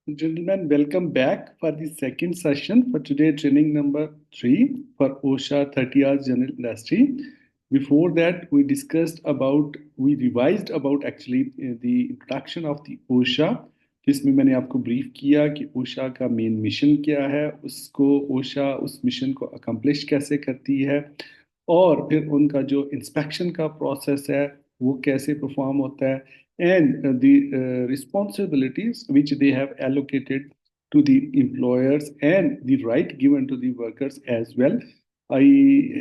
Gentlemen, welcome back for the second session for today, training number 3 for OSHA 30 hours general industry. Before that, we revised about actually the introduction of the OSHA, जिसमें मैंने आपको brief किया कि OSHA का main mission क्या है, उसको OSHA उस मिशन को अकम्प्लिश कैसे करती है, और फिर उनका जो इंस्पेक्शन का प्रोसेस है वो कैसे परफॉर्म होता है, and the responsibilities which they have allocated to the employers and the right given to the workers as well. I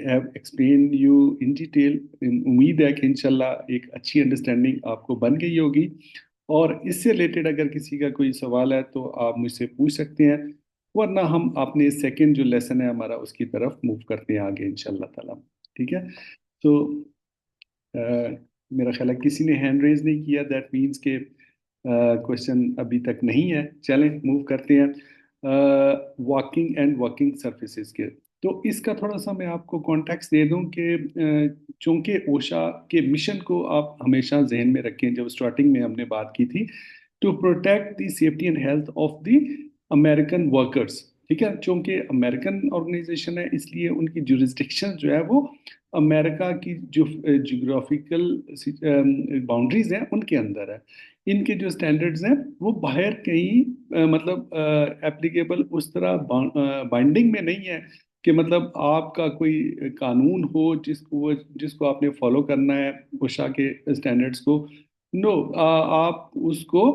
have explained you in detail. उम्मीद है कि इंशाल्लाह एक अच्छी अंडरस्टैंडिंग आपको बन गई होगी, और इससे रिलेटेड अगर किसी का कोई सवाल है तो आप मुझसे पूछ सकते हैं, वरना हम अपने सेकंड जो लेसन है हमारा उसकी तरफ मूव करते हैं आगे इंशाल्लाह ताला। ठीक है। तो मेरा ख्याल है किसी ने हैंड रेज नहीं किया, दैट मीन्स के क्वेश्चन अभी तक नहीं है। चलें मूव करते हैं वॉकिंग एंड वर्किंग सर्फेसिस के। तो इसका थोड़ा सा मैं आपको कॉन्टेक्स्ट दे दूं कि चूंकि ओशा के मिशन को आप हमेशा जहन में रखें, जब स्टार्टिंग में हमने बात की थी, to protect the safety and health of the American workers. ठीक है, चूंकि अमेरिकन ऑर्गेनाइजेशन है इसलिए उनकी जुरिस्डिक्शन जो है वो अमेरिका की जो जियोग्राफिकल बाउंड्रीज हैं उनके अंदर है। इनके जो स्टैंडर्ड्स हैं वो बाहर कहीं मतलब एप्लीकेबल उस तरह बाइंडिंग में नहीं है कि मतलब आपका कोई कानून हो जिसको आपने फॉलो करना है ओशा के स्टैंडर्ड्स को। नो, आप उसको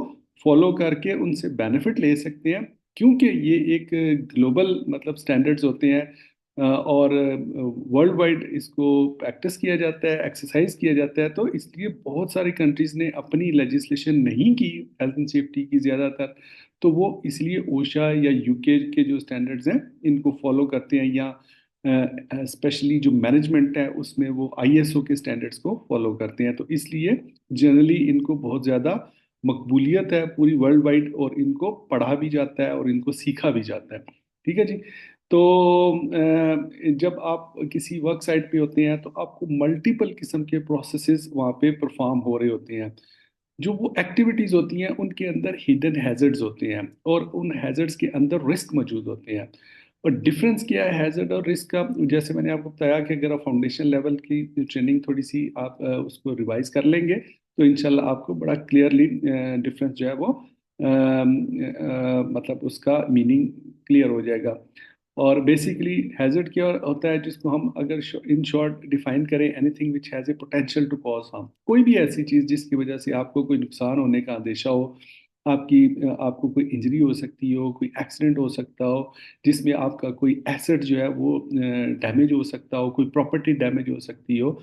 फॉलो करके उनसे बेनिफिट ले सकते हैं, क्योंकि ये एक ग्लोबल मतलब स्टैंडर्ड्स होते हैं, और वर्ल्ड वाइड इसको प्रैक्टिस किया जाता है, एक्सरसाइज किया जाता है। तो इसलिए बहुत सारी कंट्रीज ने अपनी लेजिस्लेशन नहीं की हेल्थ एंड सेफ्टी की ज़्यादातर, तो वो इसलिए ओशा या यूके के जो स्टैंडर्ड्स हैं इनको फॉलो करते हैं, या स्पेशली जो मैनेजमेंट है उसमें वो आईएसओ के स्टैंडर्ड्स को फॉलो करते हैं। तो इसलिए जनरली इनको बहुत ज़्यादा मकबूलियत है पूरी वर्ल्ड वाइड, और इनको पढ़ा भी जाता है और इनको सीखा भी जाता है। ठीक है जी। तो जब आप किसी वर्क साइट पे होते हैं तो आपको मल्टीपल किस्म के प्रोसेसेस वहाँ पे परफॉर्म हो रहे होते हैं। जो वो एक्टिविटीज होती हैं उनके अंदर हिडन हैजर्ड्स होते हैं, और उन हैजर्ड्स के अंदर रिस्क मौजूद होते हैं। और डिफरेंस क्या है हैजर्ड और रिस्क का, जैसे मैंने आपको बताया कि अगर आप फाउंडेशन लेवल की ट्रेनिंग थोड़ी सी आप उसको रिवाइज कर लेंगे तो इंशाल्लाह आपको बड़ा क्लियरली डिफरेंस जो है वो मतलब उसका मीनिंग क्लियर हो जाएगा। और बेसिकली हैजर्ड क्या होता है, जिसको हम अगर इन शॉर्ट डिफाइन करें, anything which has a potential to cause harm. कोई भी ऐसी चीज़ जिसकी वजह से आपको कोई नुकसान होने का अंदेशा हो, आपको कोई इंजरी हो सकती हो, कोई एक्सीडेंट हो सकता हो, जिसमें आपका कोई एसेट जो है वो डैमेज हो सकता हो, कोई प्रॉपर्टी डैमेज हो सकती हो।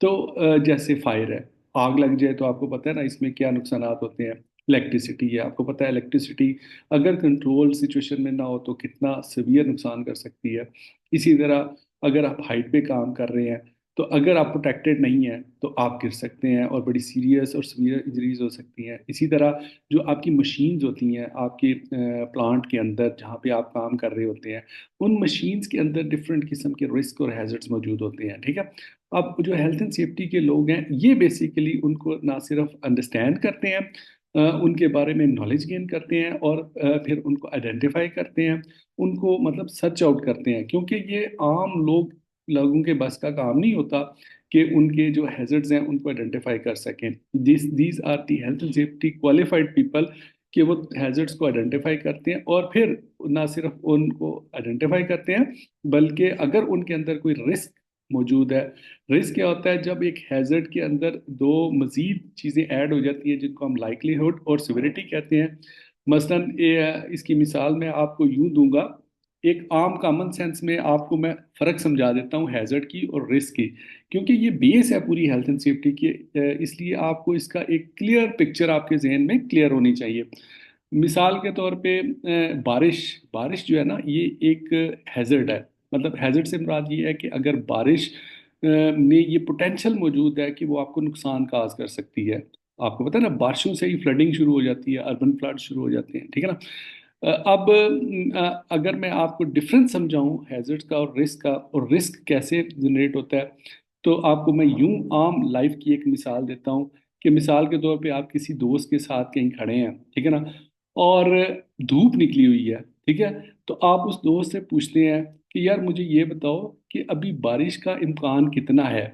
तो जैसे फायर है, आग लग जाए तो आपको पता है ना इसमें क्या नुकसान होते हैं। इलेक्ट्रिसिटी है, आपको पता है इलेक्ट्रिसिटी अगर कंट्रोल सिचुएशन में ना हो तो कितना सीवियर नुकसान कर सकती है। इसी तरह अगर आप हाइट पे काम कर रहे हैं तो अगर आप प्रोटेक्टेड नहीं है तो आप गिर सकते हैं और बड़ी सीरियस और सीवियर इंजरीज हो सकती हैं। इसी तरह जो आपकी मशीन्स होती हैं आपके प्लांट के अंदर जहाँ पे आप काम कर रहे होते हैं, उन मशीन्स के अंदर डिफरेंट किस्म के रिस्क और हैजर्ड्स मौजूद होते हैं। ठीक है। अब जो हेल्थ एंड सेफ्टी के लोग हैं ये बेसिकली उनको ना सिर्फ अंडरस्टैंड करते हैं, उनके बारे में नॉलेज गेन करते हैं, और फिर उनको आइडेंटिफाई करते हैं, उनको मतलब सर्च आउट करते हैं, क्योंकि ये आम लोगों के बस का काम नहीं होता कि उनके जो हैजर्ड्स हैं उनको आइडेंटिफाई कर सकें। These are the health and safety qualified people, कि वो हैजर्ड्स को आइडेंटिफाई करते हैं और फिर ना सिर्फ उनको आइडेंटिफाई करते हैं, बल्कि अगर उनके अंदर कोई रिस्क मौजूद है। रिस्क क्या होता है, जब एक हैजर्ड के अंदर दो मजीद चीज़ें ऐड हो जाती हैं जिनको हम लाइकलीहुड और सिविरिटी कहते हैं। मसलन इसकी मिसाल मैं आपको यूं दूंगा, एक आम कॉमन सेंस में आपको मैं फ़र्क समझा देता हूँ हैजर्ड की और रिस्क की, क्योंकि ये बेस है पूरी हेल्थ एंड सेफ्टी की। इसलिए आपको इसका एक क्लियर पिक्चर आपके जहन में क्लियर होनी चाहिए। मिसाल के तौर पे बारिश बारिश जो है ना ये एक हैजर्ड है। मतलब हैजर्ड से मुराद ये है कि अगर बारिश में ये पोटेंशियल मौजूद है कि वो आपको नुकसान काज कर सकती है। आपको पता है ना बारिशों से ही फ्लडिंग शुरू हो जाती है, अर्बन फ्लड शुरू हो जाते हैं। ठीक है ना। अब अगर मैं आपको डिफरेंस समझाऊं हैजर्ड का और रिस्क का, और रिस्क कैसे जनरेट होता है, तो आपको मैं यूं आम लाइफ की एक मिसाल देता हूं कि मिसाल के तौर पे आप किसी दोस्त के साथ कहीं खड़े हैं। ठीक है ना। और धूप निकली हुई है, ठीक है, तो आप उस दोस्त से पूछते हैं कि यार मुझे ये बताओ कि अभी बारिश का इम्कान कितना है,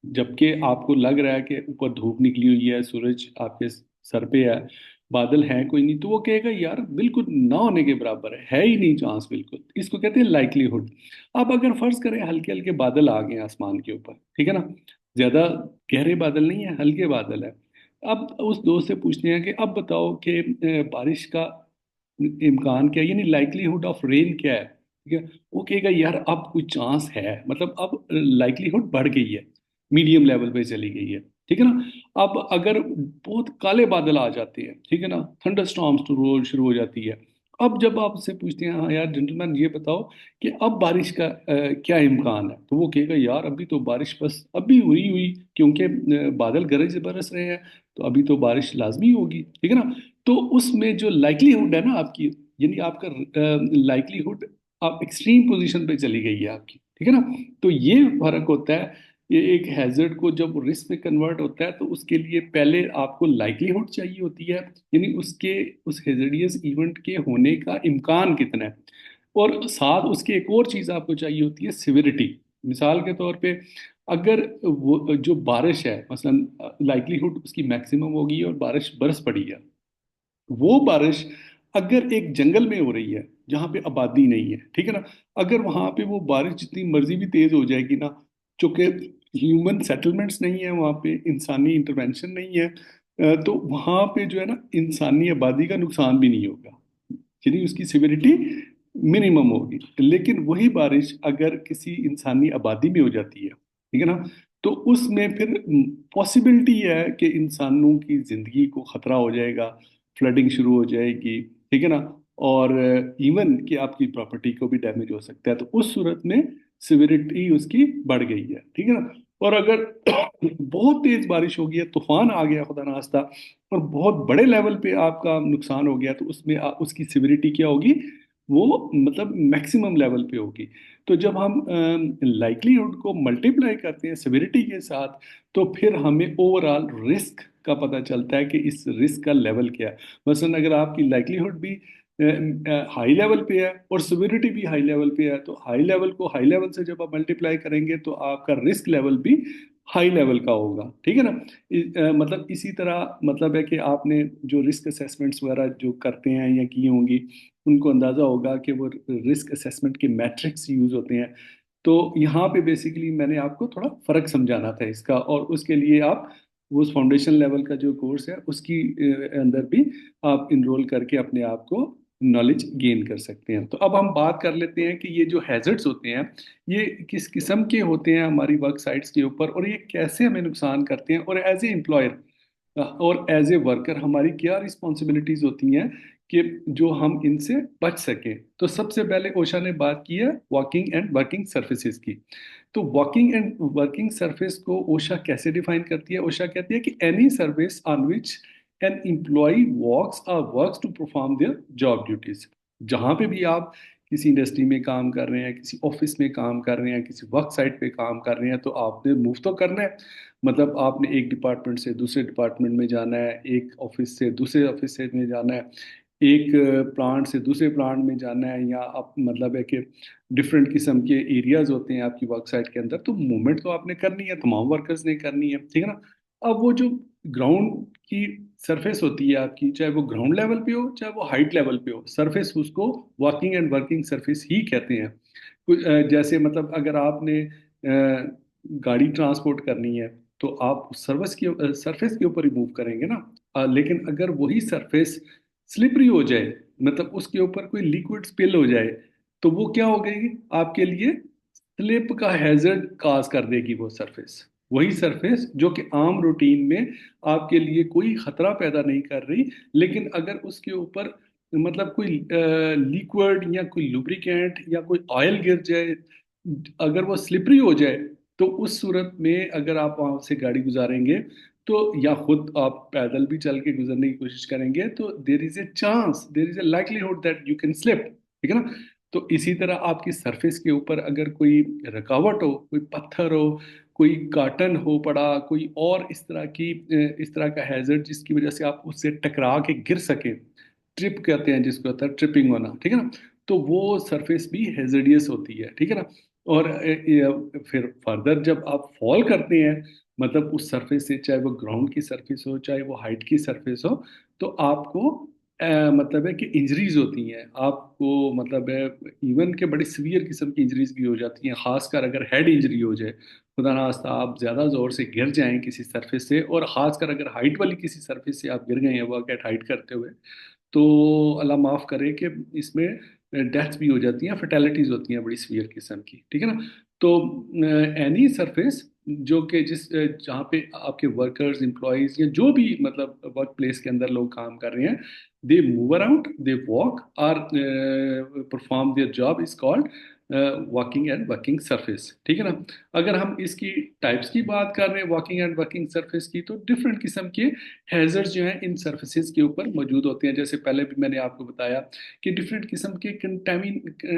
जबकि आपको लग रहा है कि ऊपर धूप निकली हुई है, सूरज आपके सर पे है, बादल हैं कोई नहीं, तो वो कहेगा यार बिल्कुल ना होने के बराबर है ही नहीं चांस, बिल्कुल, इसको कहते हैं लाइकलीहुड। अब अगर फर्ज करें हल्के हल्के बादल आ गए आसमान के ऊपर, ठीक है ना, ज्यादा गहरे बादल नहीं है, हल्के बादल है, अब उस दोस्त से पूछते हैं कि अब बताओ कि बारिश का इम्कान क्या है, यानी लाइकलीहुड ऑफ रेन क्या है, ठीक है, वो कहेगा यार अब कोई चांस है, मतलब अब लाइकलीहुड बढ़ गई है, मीडियम लेवल पे चली गई है, ठीक है ना। अब अगर बहुत काले बादल आ जाते हैं, ठीक है ना, थंडर स्टॉर्म्स तो रोज शुरू हो जाती है, अब जब आप उससे पूछते हैं हाँ यार जेंटलमैन ये बताओ कि अब बारिश का क्या इम्कान है, तो वो कहेगा यार अभी तो बारिश बस अभी हुई हुई, क्योंकि बादल गरज बरस रहे हैं, तो अभी तो बारिश लाजमी होगी, ठीक है ना। तो उसमें जो लाइकलीहुड है ना आपकी, यानी आपका लाइकलीहुड आप एक्सट्रीम पोजीशन पे चली गई है आपकी, ठीक है ना। तो ये फर्क होता है, ये एक हैजर्ड को जब रिस्क में कन्वर्ट होता है तो उसके लिए पहले आपको लाइकलीहुड चाहिए होती है, यानी उसके उस हैजर्डियस इवेंट के होने का इम्कान कितना है, और साथ उसकी एक और चीज़ आपको चाहिए होती है सिविरिटी। मिसाल के तौर पे अगर वो जो बारिश है मसलन लाइकलीहुड उसकी मैक्सिमम होगी और बारिश बरस पड़ी है, वो बारिश अगर एक जंगल में हो रही है जहाँ पे आबादी नहीं है, ठीक है ना, अगर वहां पे वो बारिश जितनी मर्जी भी तेज हो जाएगी ना, चूंकि ह्यूमन सेटलमेंट्स नहीं है वहां पे, इंसानी इंटरवेंशन नहीं है, तो वहां पे जो है ना इंसानी आबादी का नुकसान भी नहीं होगा, यानी उसकी सिविरिटी मिनिमम होगी। लेकिन वही बारिश अगर किसी इंसानी आबादी में हो जाती है, ठीक है ना, तो उसमें फिर पॉसिबिलिटी है कि इंसानों की जिंदगी को खतरा हो जाएगा, फ्लडिंग शुरू हो जाएगी, ठीक है ना, और इवन कि आपकी प्रॉपर्टी को भी डैमेज हो सकता है, तो उस सूरत में सिविरिटी उसकी बढ़ गई है, ठीक है ना। और अगर बहुत तेज बारिश हो गई है, तूफान आ गया खुदा ना खास्ता, और बहुत बड़े लेवल पे आपका नुकसान हो गया, तो उसमें उसकी सिविरिटी क्या होगी, वो मतलब मैक्सिमम लेवल पे होगी। तो जब हम लाइकलीहुड को मल्टीप्लाई करते हैं सिविरिटी के साथ, तो फिर हमें ओवरऑल रिस्क का पता चलता है कि इस रिस्क का लेवल क्या है। मसलन अगर आपकी लाइकलीहुड भी हाई लेवल पे है और सिविरिटी भी हाई लेवल पे है, तो हाई लेवल को हाई लेवल से जब आप मल्टीप्लाई करेंगे तो आपका रिस्क लेवल भी हाई लेवल का होगा, ठीक है ना। मतलब इसी तरह मतलब है कि आपने जो रिस्क असेसमेंट्स वगैरह जो करते हैं या की होंगी, उनको अंदाजा होगा कि वो रिस्क असेसमेंट के मैट्रिक्स यूज होते हैं। तो यहाँ पे बेसिकली मैंने आपको थोड़ा फर्क समझाना था इसका, और उसके लिए आप वो उस फाउंडेशन लेवल का जो कोर्स है उसकी अंदर भी आप इनरोल करके अपने आप को नॉलेज गेन कर सकते हैं। तो अब हम बात कर लेते हैं कि ये जो हैजर्ड्स होते हैं ये किस किस्म के होते हैं हमारी वर्क साइट्स के ऊपर, और ये कैसे हमें नुकसान करते हैं, और एज ए एम्प्लॉयर और एज ए वर्कर हमारी क्या रिस्पॉन्सिबिलिटीज होती हैं कि जो हम इनसे बच सकें। तो सबसे पहले ओशा ने बात की है वॉकिंग एंड वर्किंग सर्फेसिस की। तो वॉकिंग एंड वर्किंग सरफेस को ओशा कैसे डिफाइन करती है, ओशा कहती है कि any surface on which an employee walks or works to perform their job duties. जहां पे भी आप किसी इंडस्ट्री में काम कर रहे हैं, किसी ऑफिस में काम कर रहे हैं, किसी वर्क साइट पे काम कर रहे हैं, तो आपने मूव तो करना है, मतलब आपने एक डिपार्टमेंट से दूसरे डिपार्टमेंट में जाना है, एक ऑफिस से दूसरे ऑफिस से में जाना है, एक प्लांट से दूसरे प्लांट में जाना है, या आप मतलब है कि डिफरेंट किस्म के एरियाज होते हैं आपकी वर्क साइट के अंदर, तो मूवमेंट तो आपने करनी है, तमाम वर्कर्स ने करनी है, ठीक है ना। अब वो जो ग्राउंड की सरफेस होती है आपकी, चाहे वो ग्राउंड लेवल पे हो चाहे वो हाइट लेवल पे हो, सरफेस उसको वॉकिंग एंड वर्किंग सरफेस ही कहते हैं। जैसे मतलब अगर आपने गाड़ी ट्रांसपोर्ट करनी है तो आप सर्विस की सरफेस के ऊपर ही मूव करेंगे ना। लेकिन अगर वही सरफेस स्लिपरी हो जाए, मतलब उसके ऊपर कोई लिक्विड स्पिल हो जाए, तो वो क्या हो गई आपके लिए, स्लिप का हैजर्ड काज कर देगी वो सरफेस। वही सरफेस जो कि आम रूटीन में आपके लिए कोई खतरा पैदा नहीं कर रही, लेकिन अगर उसके ऊपर मतलब कोई लिक्विड या कोई लुब्रिकेंट या कोई ऑयल गिर जाए, अगर वो स्लिपरी हो जाए, तो उस सूरत में अगर आप वहां से गाड़ी गुजारेंगे, तो या खुद आप पैदल भी चल के गुजरने की कोशिश करेंगे, तो there is a chance, there is a likelihood that you can slip, ठीक है ना। तो इसी तरह आपकी सरफेस के ऊपर अगर कोई रुकावट हो, कोई पत्थर हो, कोई कार्टन हो पड़ा, कोई और इस तरह का हैजर्ड जिसकी वजह से आप उससे टकरा के गिर सके, ट्रिप कहते हैं जिसको, होता है ट्रिपिंग होना, ठीक है ना। तो वो सरफेस भी हेजर्डियस होती है, ठीक है ना। और फिर फर्दर जब आप फॉल करते हैं, मतलब उस सरफेस से, चाहे वो ग्राउंड की सरफेस हो चाहे वो हाइट की सरफेस हो, तो आपको मतलब है कि इंजरीज होती हैं आपको, मतलब है इवन के बड़ी सीवियर किस्म की इंजरीज भी हो जाती हैं, खासकर अगर हेड इंजरी हो जाए, खुदा ना खास्ता आप ज्यादा जोर से गिर जाएं किसी सरफेस से, और खासकर अगर हाइट वाली किसी सरफेस से आप गिर गए हैं वर्क एट हाइट करते हुए, तो अल्लाह माफ करे कि इसमें डेथ्स भी हो जाती हैं, फर्टेलिटीज होती हैं बड़ी सीवियर किस्म की, ठीक है ना। तो एनी सरफेस जो कि जहाँ पे आपके वर्कर्स एम्प्लॉयज या जो भी मतलब वर्क प्लेस के अंदर लोग काम कर रहे हैं, they move around, they walk or perform their job is called walking and working surface, ठीक है ना। अगर हम इसकी टाइप्स की बात कर रहे हैं वॉकिंग एंड वर्किंग सरफेस की, तो डिफरेंट किस्म के हैजर्ड्स जो हैं इन सरफेसेज के ऊपर मौजूद होते हैं। जैसे पहले भी मैंने आपको बताया कि डिफरेंट किस्म के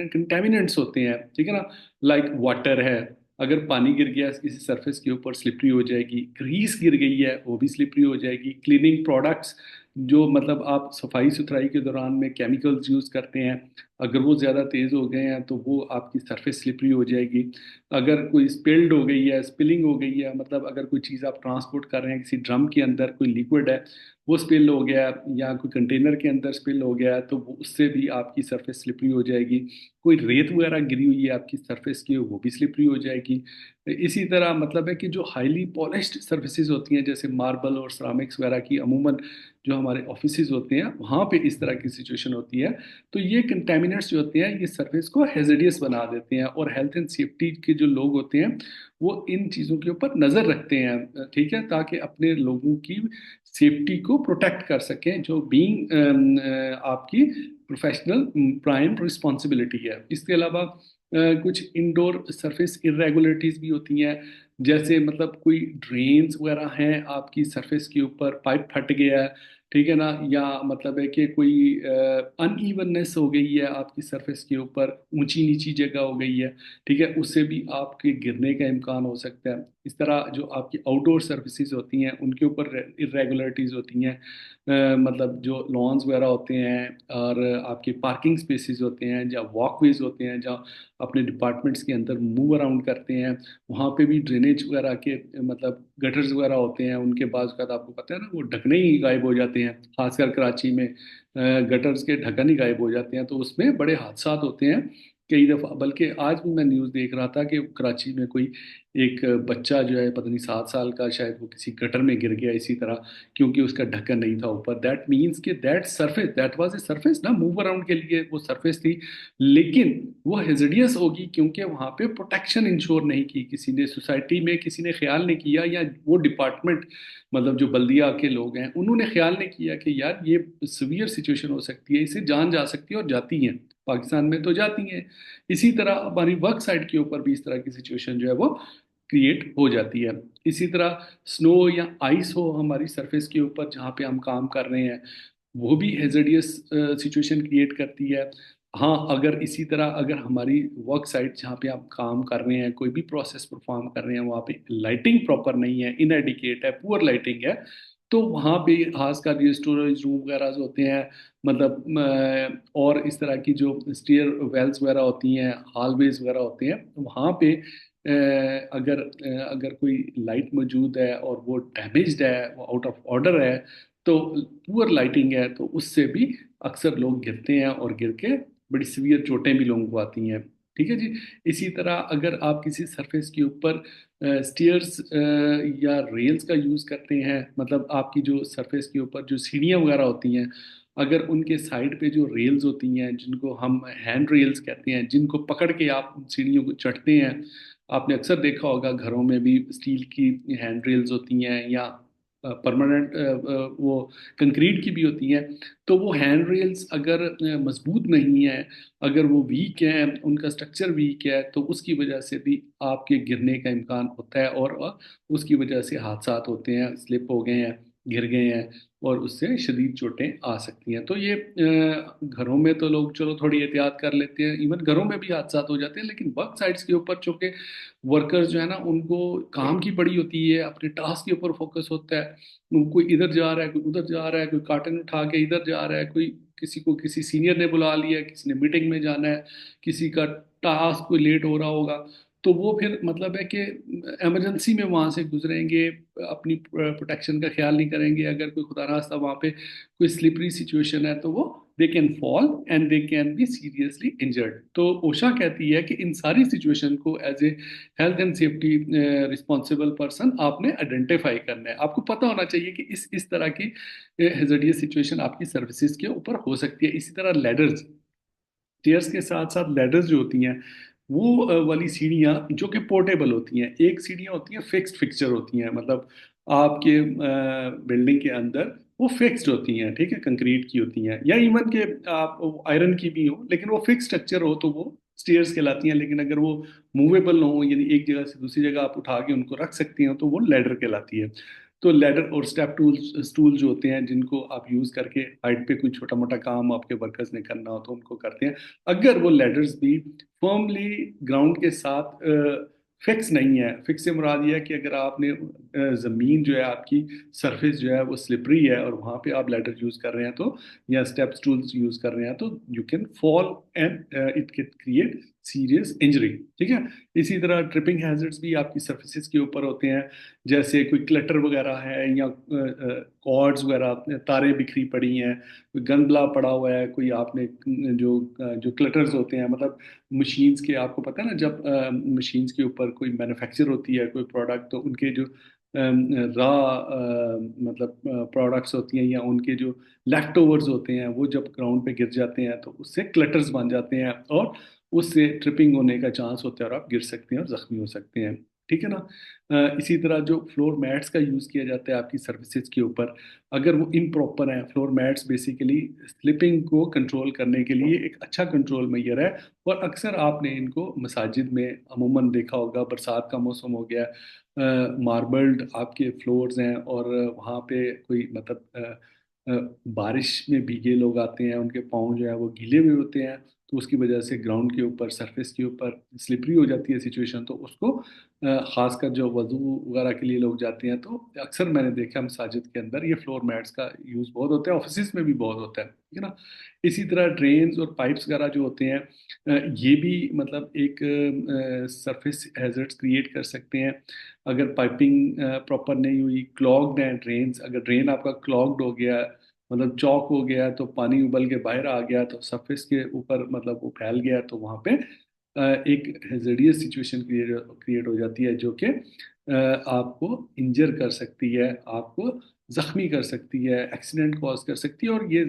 कंटेमिनेंट्स होते हैं, ठीक है ना। लाइक वाटर है, अगर पानी गिर गया किसी सरफेस के ऊपर स्लिपरी हो जाएगी, ग्रीस गिर गई है वो भी स्लिपरी हो जाएगी, क्लीनिंग प्रोडक्ट्स जो मतलब आप सफाई सुथराई के दौरान में केमिकल्स यूज़ करते हैं, अगर वो ज़्यादा तेज़ हो गए हैं तो वो आपकी सरफेस स्लिपरी हो जाएगी। अगर कोई स्पिल्ड हो गई है, स्पिलिंग हो गई है, मतलब अगर कोई चीज़ आप ट्रांसपोर्ट कर रहे हैं किसी ड्रम के अंदर, कोई लिक्विड है वो स्पिल हो गया, या कोई कंटेनर के अंदर स्पिल हो गया, तो उससे भी आपकी सरफेस स्लिपरी हो जाएगी। कोई रेत वगैरह गिरी हुई है आपकी सरफेस की, वो भी स्लिपरी हो जाएगी। इसी तरह मतलब है कि जो हाईली पॉलिश्ड सर्फेसिज होती हैं जैसे मार्बल और सिरामिक्स वगैरह की, अमूमन जो हमारे ऑफिसेज होते हैं वहाँ पे इस तरह की सिचुएशन होती है। तो ये कंटेमिनेंट्स जो होते हैं ये सरफेस को हेजेडियस बना देते हैं, और हेल्थ एंड सेफ्टी के जो लोग होते हैं वो इन चीज़ों के ऊपर नज़र रखते हैं, ठीक है, ताकि अपने लोगों की सेफ्टी को प्रोटेक्ट कर सकें, जो बीइंग आपकी प्रोफेशनल प्राइम रिस्पॉन्सिबिलिटी है। इसके अलावा कुछ इंडोर सरफेस इरेगुलरिटीज भी होती हैं, जैसे मतलब कोई ड्रेन्स वगैरह हैं आपकी सरफेस के ऊपर, पाइप फट गया है, ठीक है ना, या मतलब है कि कोई अनइवननेस हो गई है आपकी सरफेस के ऊपर, ऊंची नीची जगह हो गई है, ठीक है, उससे भी आपके गिरने का इम्कान हो सकता है। इस तरह जो आपकी आउटडोर सर्विसेज होती हैं उनके ऊपर इरेगुलरिटीज होती हैं, मतलब जो लॉन्स वगैरह होते हैं और आपके पार्किंग स्पेसेस होते हैं, जहाँ वॉकवेज होते हैं, जहाँ अपने डिपार्टमेंट्स के अंदर मूव अराउंड करते हैं, वहाँ पे भी ड्रेनेज वगैरह के मतलब गटर्स वगैरह होते हैं, उनके बाद आपको पता है ना वो ढकने ही गायब हो जाते हैं, खासकर कराची में गटर्स के ढक्कन ही गायब हो जाते हैं, तो उसमें बड़े हादसात होते हैं कई दफ़ा। बल्कि आज भी मैं न्यूज़ देख रहा था कि कराची में कोई एक बच्चा जो है पता नहीं 7 साल का, शायद वो किसी गटर में गिर गया इसी तरह, क्योंकि उसका ढक्कन नहीं था ऊपर। दैट मीन्स कि that surface, that was a surface ना, मूव अराउंड के लिए वो सरफेस थी, लेकिन वो हेजिडियस होगी क्योंकि वहाँ पे प्रोटेक्शन इंश्योर नहीं की किसी ने, सोसाइटी में किसी ने ख्याल नहीं किया, या वो डिपार्टमेंट मतलब जो बल्दिया के लोग हैं उन्होंने ख्याल नहीं किया कि यार ये सीवियर सिचुएशन हो सकती है, इससे जान जा सकती है, और जाती है, पाकिस्तान में तो जाती हैं। इसी तरह हमारी वर्क साइड के ऊपर भी इस तरह की सिचुएशन जो है वो क्रिएट हो जाती है। इसी तरह स्नो या आइस हो हमारी सरफेस के ऊपर जहाँ पे हम काम कर रहे हैं, वो भी हेजर्डियस सिचुएशन क्रिएट करती है। हाँ, अगर इसी तरह अगर हमारी वर्क साइट जहाँ पे आप काम कर रहे हैं, कोई भी प्रोसेस परफॉर्म कर रहे हैं, वहाँ पे लाइटिंग प्रॉपर नहीं है, इनएडिकेट है, पुअर लाइटिंग है, तो वहाँ पे खासकर ये स्टोरेज रूम वगैरह जो होते हैं, मतलब और इस तरह की जो स्टेयर वेल्स वगैरह होती हैं, हॉलवेज वगैरह होते हैं, वहाँ पे अगर कोई लाइट मौजूद है और वो डैमेज्ड है, वो आउट ऑफ ऑर्डर है, तो पुअर लाइटिंग है, तो उससे भी अक्सर लोग गिरते हैं, और गिर के बड़ी सीवियर चोटें भी लोगों को आती हैं, ठीक है जी। इसी तरह अगर आप किसी सरफेस के ऊपर स्टेयर्स या रेल्स का यूज़ करते हैं, मतलब आपकी जो सरफेस के ऊपर जो सीढ़ियाँ वगैरह होती हैं, अगर उनके साइड पे जो रेल्स होती हैं जिनको हम हैंड रेल्स कहते हैं, जिनको पकड़ के आप उन सीढ़ियों को चढ़ते हैं, आपने अक्सर देखा होगा घरों में भी स्टील की हैंड रेल्स होती हैं, या परमानेंट वो कंक्रीट की भी होती हैं। तो वो हैंड रेल्स अगर मजबूत नहीं है, अगर वो वीक हैं, उनका स्ट्रक्चर वीक है, तो उसकी वजह से भी आपके गिरने का इम्कान होता है, और उसकी वजह से हादसात होते हैं, स्लिप हो गए हैं, गिर गए हैं, और उससे शदीद चोटें आ सकती हैं। तो ये घरों में तो लोग चलो थोड़ी एहतियात कर लेते हैं, इवन घरों में भी हादसात हो जाते हैं, लेकिन वर्क साइट्स के ऊपर चूंकि वर्कर्स जो है ना उनको काम की पड़ी होती है, अपने टास्क के ऊपर फोकस होता है, कोई इधर जा रहा है, कोई उधर जा रहा है, कोई कार्टन उठा के इधर जा रहा है, कोई किसी को किसी सीनियर ने बुला लिया, किसी ने मीटिंग में जाना है, किसी का टास्क कोई लेट हो रहा होगा, तो वो फिर मतलब है कि इमरजेंसी में वहां से गुजरेंगे, अपनी प्रोटेक्शन का ख्याल नहीं करेंगे। अगर कोई खुदा रास्ता वहां पे कोई स्लिपरी सिचुएशन है तो वो they can fall and they can be seriously injured. तो ओशा कहती है कि इन सारी सिचुएशन को as a health and safety responsible person आपने आइडेंटिफाई करना है। आपको पता होना चाहिए कि इस तरह की हेजर्डियस सिचुएशन आपकी सर्विसेज के ऊपर हो सकती है। इसी तरह लेडर्स, स्टेयर्स के साथ साथ लैडर्स जो होती हैं, वो वाली सीढ़ियाँ जो कि पोर्टेबल होती हैं। एक सीढ़ियाँ होती हैं फिक्स्ड फिक्सचर होती हैं, मतलब आपके बिल्डिंग के अंदर वो फिक्स्ड होती हैं, ठीक है, कंक्रीट की होती हैं, या इवन के आप आयरन की भी हो, लेकिन वो फिक्स स्ट्रक्चर हो तो वो स्टेयर्स कहलाती हैं। लेकिन अगर वो मूवेबल ना हो, यानी एक जगह से दूसरी जगह आप उठा के उनको रख सकती हैं, तो वो लैडर कहलाती है। तो लैडर और स्टेप टूल्स स्टूल जो होते हैं, जिनको आप यूज करके हाइट पे कोई छोटा मोटा काम आपके वर्कर्स ने करना हो तो उनको करते हैं। अगर वो लेडर्स भी फर्मली ग्राउंड के साथ फिक्स नहीं है, फिक्स से मुराद ये है कि अगर आपने जमीन जो है आपकी सरफेस जो है वो स्लिपरी है और वहां पे आप लेडर यूज कर रहे हैं तो, या स्टेप टूल्स यूज कर रहे हैं तो you can fall and it can create serious injury, ठीक है। इसी तरह ट्रिपिंग हैजर्ड्स भी आपकी सर्फेसिस के ऊपर होते हैं, जैसे कोई क्लटर वगैरह है, या कॉर्ड्स वगैरह, तारें बिखरी पड़ी हैं, कोई गंदला पड़ा हुआ है, कोई आपने जो जो क्लटर्स होते हैं, मतलब मशीन्स के, आपको पता है ना, जब मशीन्स के ऊपर कोई मैन्युफैक्चर होती है कोई प्रोडक्ट, तो उनके जो रॉ मतलब प्रोडक्ट्स होती हैं, या उनके जो लेफ्ट ओवर्स होते हैं, वो जब ग्राउंड पे गिर जाते हैं तो उससे क्लटर्स बन जाते हैं, और उससे ट्रिपिंग होने का चांस होता है और आप गिर सकते हैं और जख्मी हो सकते हैं, ठीक है ना। इसी तरह जो फ्लोर मैट्स का यूज़ किया जाता है आपकी सर्विसेज के ऊपर, अगर वो इम्प्रॉपर हैं, फ्लोर मैट्स बेसिकली स्लिपिंग को कंट्रोल करने के लिए एक अच्छा कंट्रोल मेजर है। और अक्सर आपने इनको मसाजिद में अमूमन देखा होगा, बरसात का मौसम हो गया, मार्बल्ड आपके फ्लोर्स हैं, और वहाँ पे कोई मतलब बारिश में भीगे लोग आते हैं, उनके पाँव जो है वो गीले हुए होते हैं, तो उसकी वजह से ग्राउंड के ऊपर, सरफेस के ऊपर स्लिपरी हो जाती है सिचुएशन। तो उसको खासकर जो वजू वगैरह के लिए लोग जाते हैं, तो अक्सर मैंने देखा मसाजिद के अंदर ये फ्लोर मैट्स का यूज़ बहुत होता है, ऑफिस में भी बहुत होता है, ठीक है ना। इसी तरह ड्रेन्स और पाइप्स वगैरह जो होते हैं, ये भी मतलब एक सरफेस हैजर्ड्स क्रिएट कर सकते हैं। अगर पाइपिंग प्रॉपर नहीं हुई, क्लॉग्ड है ड्रेन्स, अगर ड्रेन आपका क्लॉग्ड हो गया, मतलब चौक हो गया, तो पानी उबल के बाहर आ गया, तो सरफेस के ऊपर मतलब वो फैल गया, तो वहाँ पे एक हेजर्डियस सिचुएशन क्रिएट हो जाती है, जो कि आपको इंजर कर सकती है, आपको जख्मी कर सकती है, एक्सीडेंट कॉज कर सकती है। और ये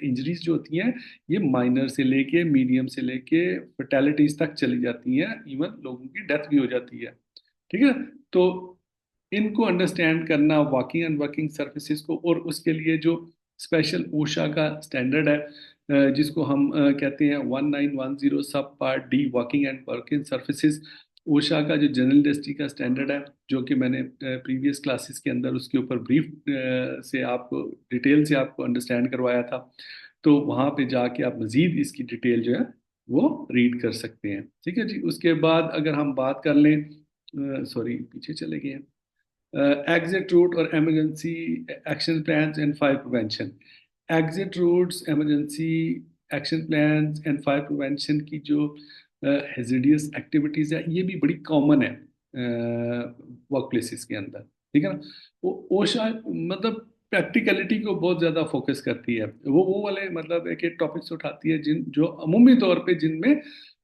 इंजरीज जो होती हैं, ये माइनर से लेके मीडियम से लेके फर्टेलिटीज तक चली जाती हैं, इवन लोगों की डेथ भी हो जाती है, ठीक है। तो इनको अंडरस्टैंड करना, वॉकिंग एंड वर्किंग सर्विसेज को, और उसके लिए जो स्पेशल ओशा का स्टैंडर्ड है, जिसको हम कहते हैं 1910 सब part D walking and working surfaces, OSHA का जो जनरल इंडस्ट्री का स्टैंडर्ड है, जो कि मैंने प्रीवियस क्लासेस के अंदर उसके ऊपर ब्रीफ से आपको डिटेल से आपको अंडरस्टैंड करवाया था। तो वहाँ पे जाके आप मजीद इसकी डिटेल जो है वो रीड कर सकते हैं, ठीक है जी। उसके बाद अगर हम बात कर लें, सॉरी पीछे चले गए हैं, एग्जिट रूट और emergency action plans and fire prevention. Exit routes, emergency action plans and fire prevention की जो हेजिडियस एक्टिविटीज है, ये भी बड़ी कॉमन है वर्क प्लेसेस के अंदर, ठीक है ना। वो ओशा मतलब प्रैक्टिकलिटी को बहुत ज़्यादा फोकस करती है, वो वाले मतलब एक एक टॉपिक्स उठाती है जिन जो अमूमी तौर पे जिनमें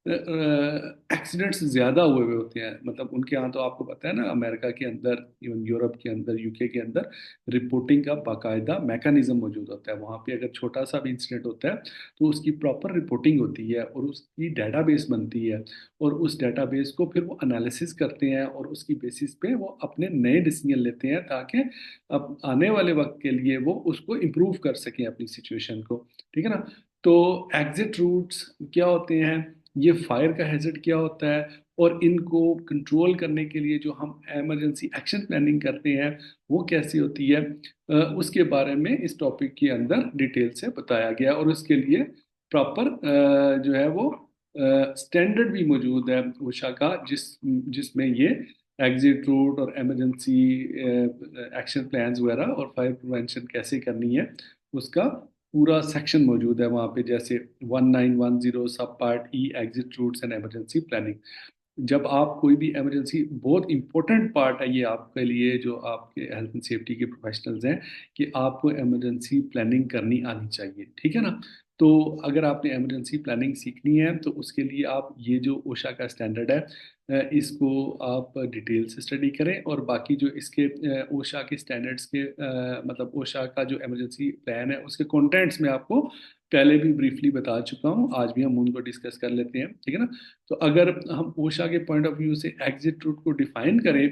एक्सीडेंट्स ज़्यादा हुए हुए होते हैं। मतलब उनके यहाँ तो आपको पता है ना, अमेरिका के अंदर, इवन यूरोप के अंदर, यूके के अंदर रिपोर्टिंग का बाकायदा मैकेनिज्म मौजूद होता है। वहाँ पे अगर छोटा सा भी इंसिडेंट होता है तो उसकी प्रॉपर रिपोर्टिंग होती है, और उसकी डेटाबेस बनती है, और उस डेटाबेस को फिर वो एनालिसिस करते हैं, और उसकी बेसिस पे वो अपने नए डिसीजन लेते हैं, ताकि अब आने वाले वक्त के लिए वो उसको इम्प्रूव कर सकें अपनी सिचुएशन को, ठीक है ना। तो एग्जिट रूट्स क्या होते हैं, ये फायर का हैजर्ड क्या होता है, और इनको कंट्रोल करने के लिए जो हम इमरजेंसी एक्शन प्लानिंग करते हैं वो कैसी होती है, उसके बारे में इस टॉपिक के अंदर डिटेल से बताया गया। और उसके लिए प्रॉपर जो है वो स्टैंडर्ड भी मौजूद है उषा का, जिसमें ये एग्जिट रूट और इमरजेंसी एक्शन प्लान्स वगैरह और फायर प्रिवेंशन कैसे करनी है उसका पूरा सेक्शन मौजूद है वहाँ पे, जैसे 1910 सब part E exit routes and emergency planning. जब आप कोई भी इमरजेंसी, बहुत इंपॉर्टेंट पार्ट है ये आपके लिए जो आपके हेल्थ एंड सेफ्टी के प्रोफेशनल्स हैं, कि आपको इमरजेंसी प्लानिंग करनी आनी चाहिए, ठीक है ना। तो अगर आपने इमरजेंसी प्लानिंग सीखनी है तो उसके लिए आप ये जो ओशा का स्टैंडर्ड है, इसको आप डिटेल से स्टडी करें, और बाकी जो इसके ओशा के स्टैंडर्ड्स के मतलब ओशा का जो इमरजेंसी प्लान है उसके कंटेंट्स में आपको पहले भी ब्रीफली बता चुका हूँ, आज भी हम उनको डिस्कस कर लेते हैं, ठीक है ना। तो अगर हम ओशा के पॉइंट ऑफ व्यू से एग्जिट रूट को डिफाइन करें,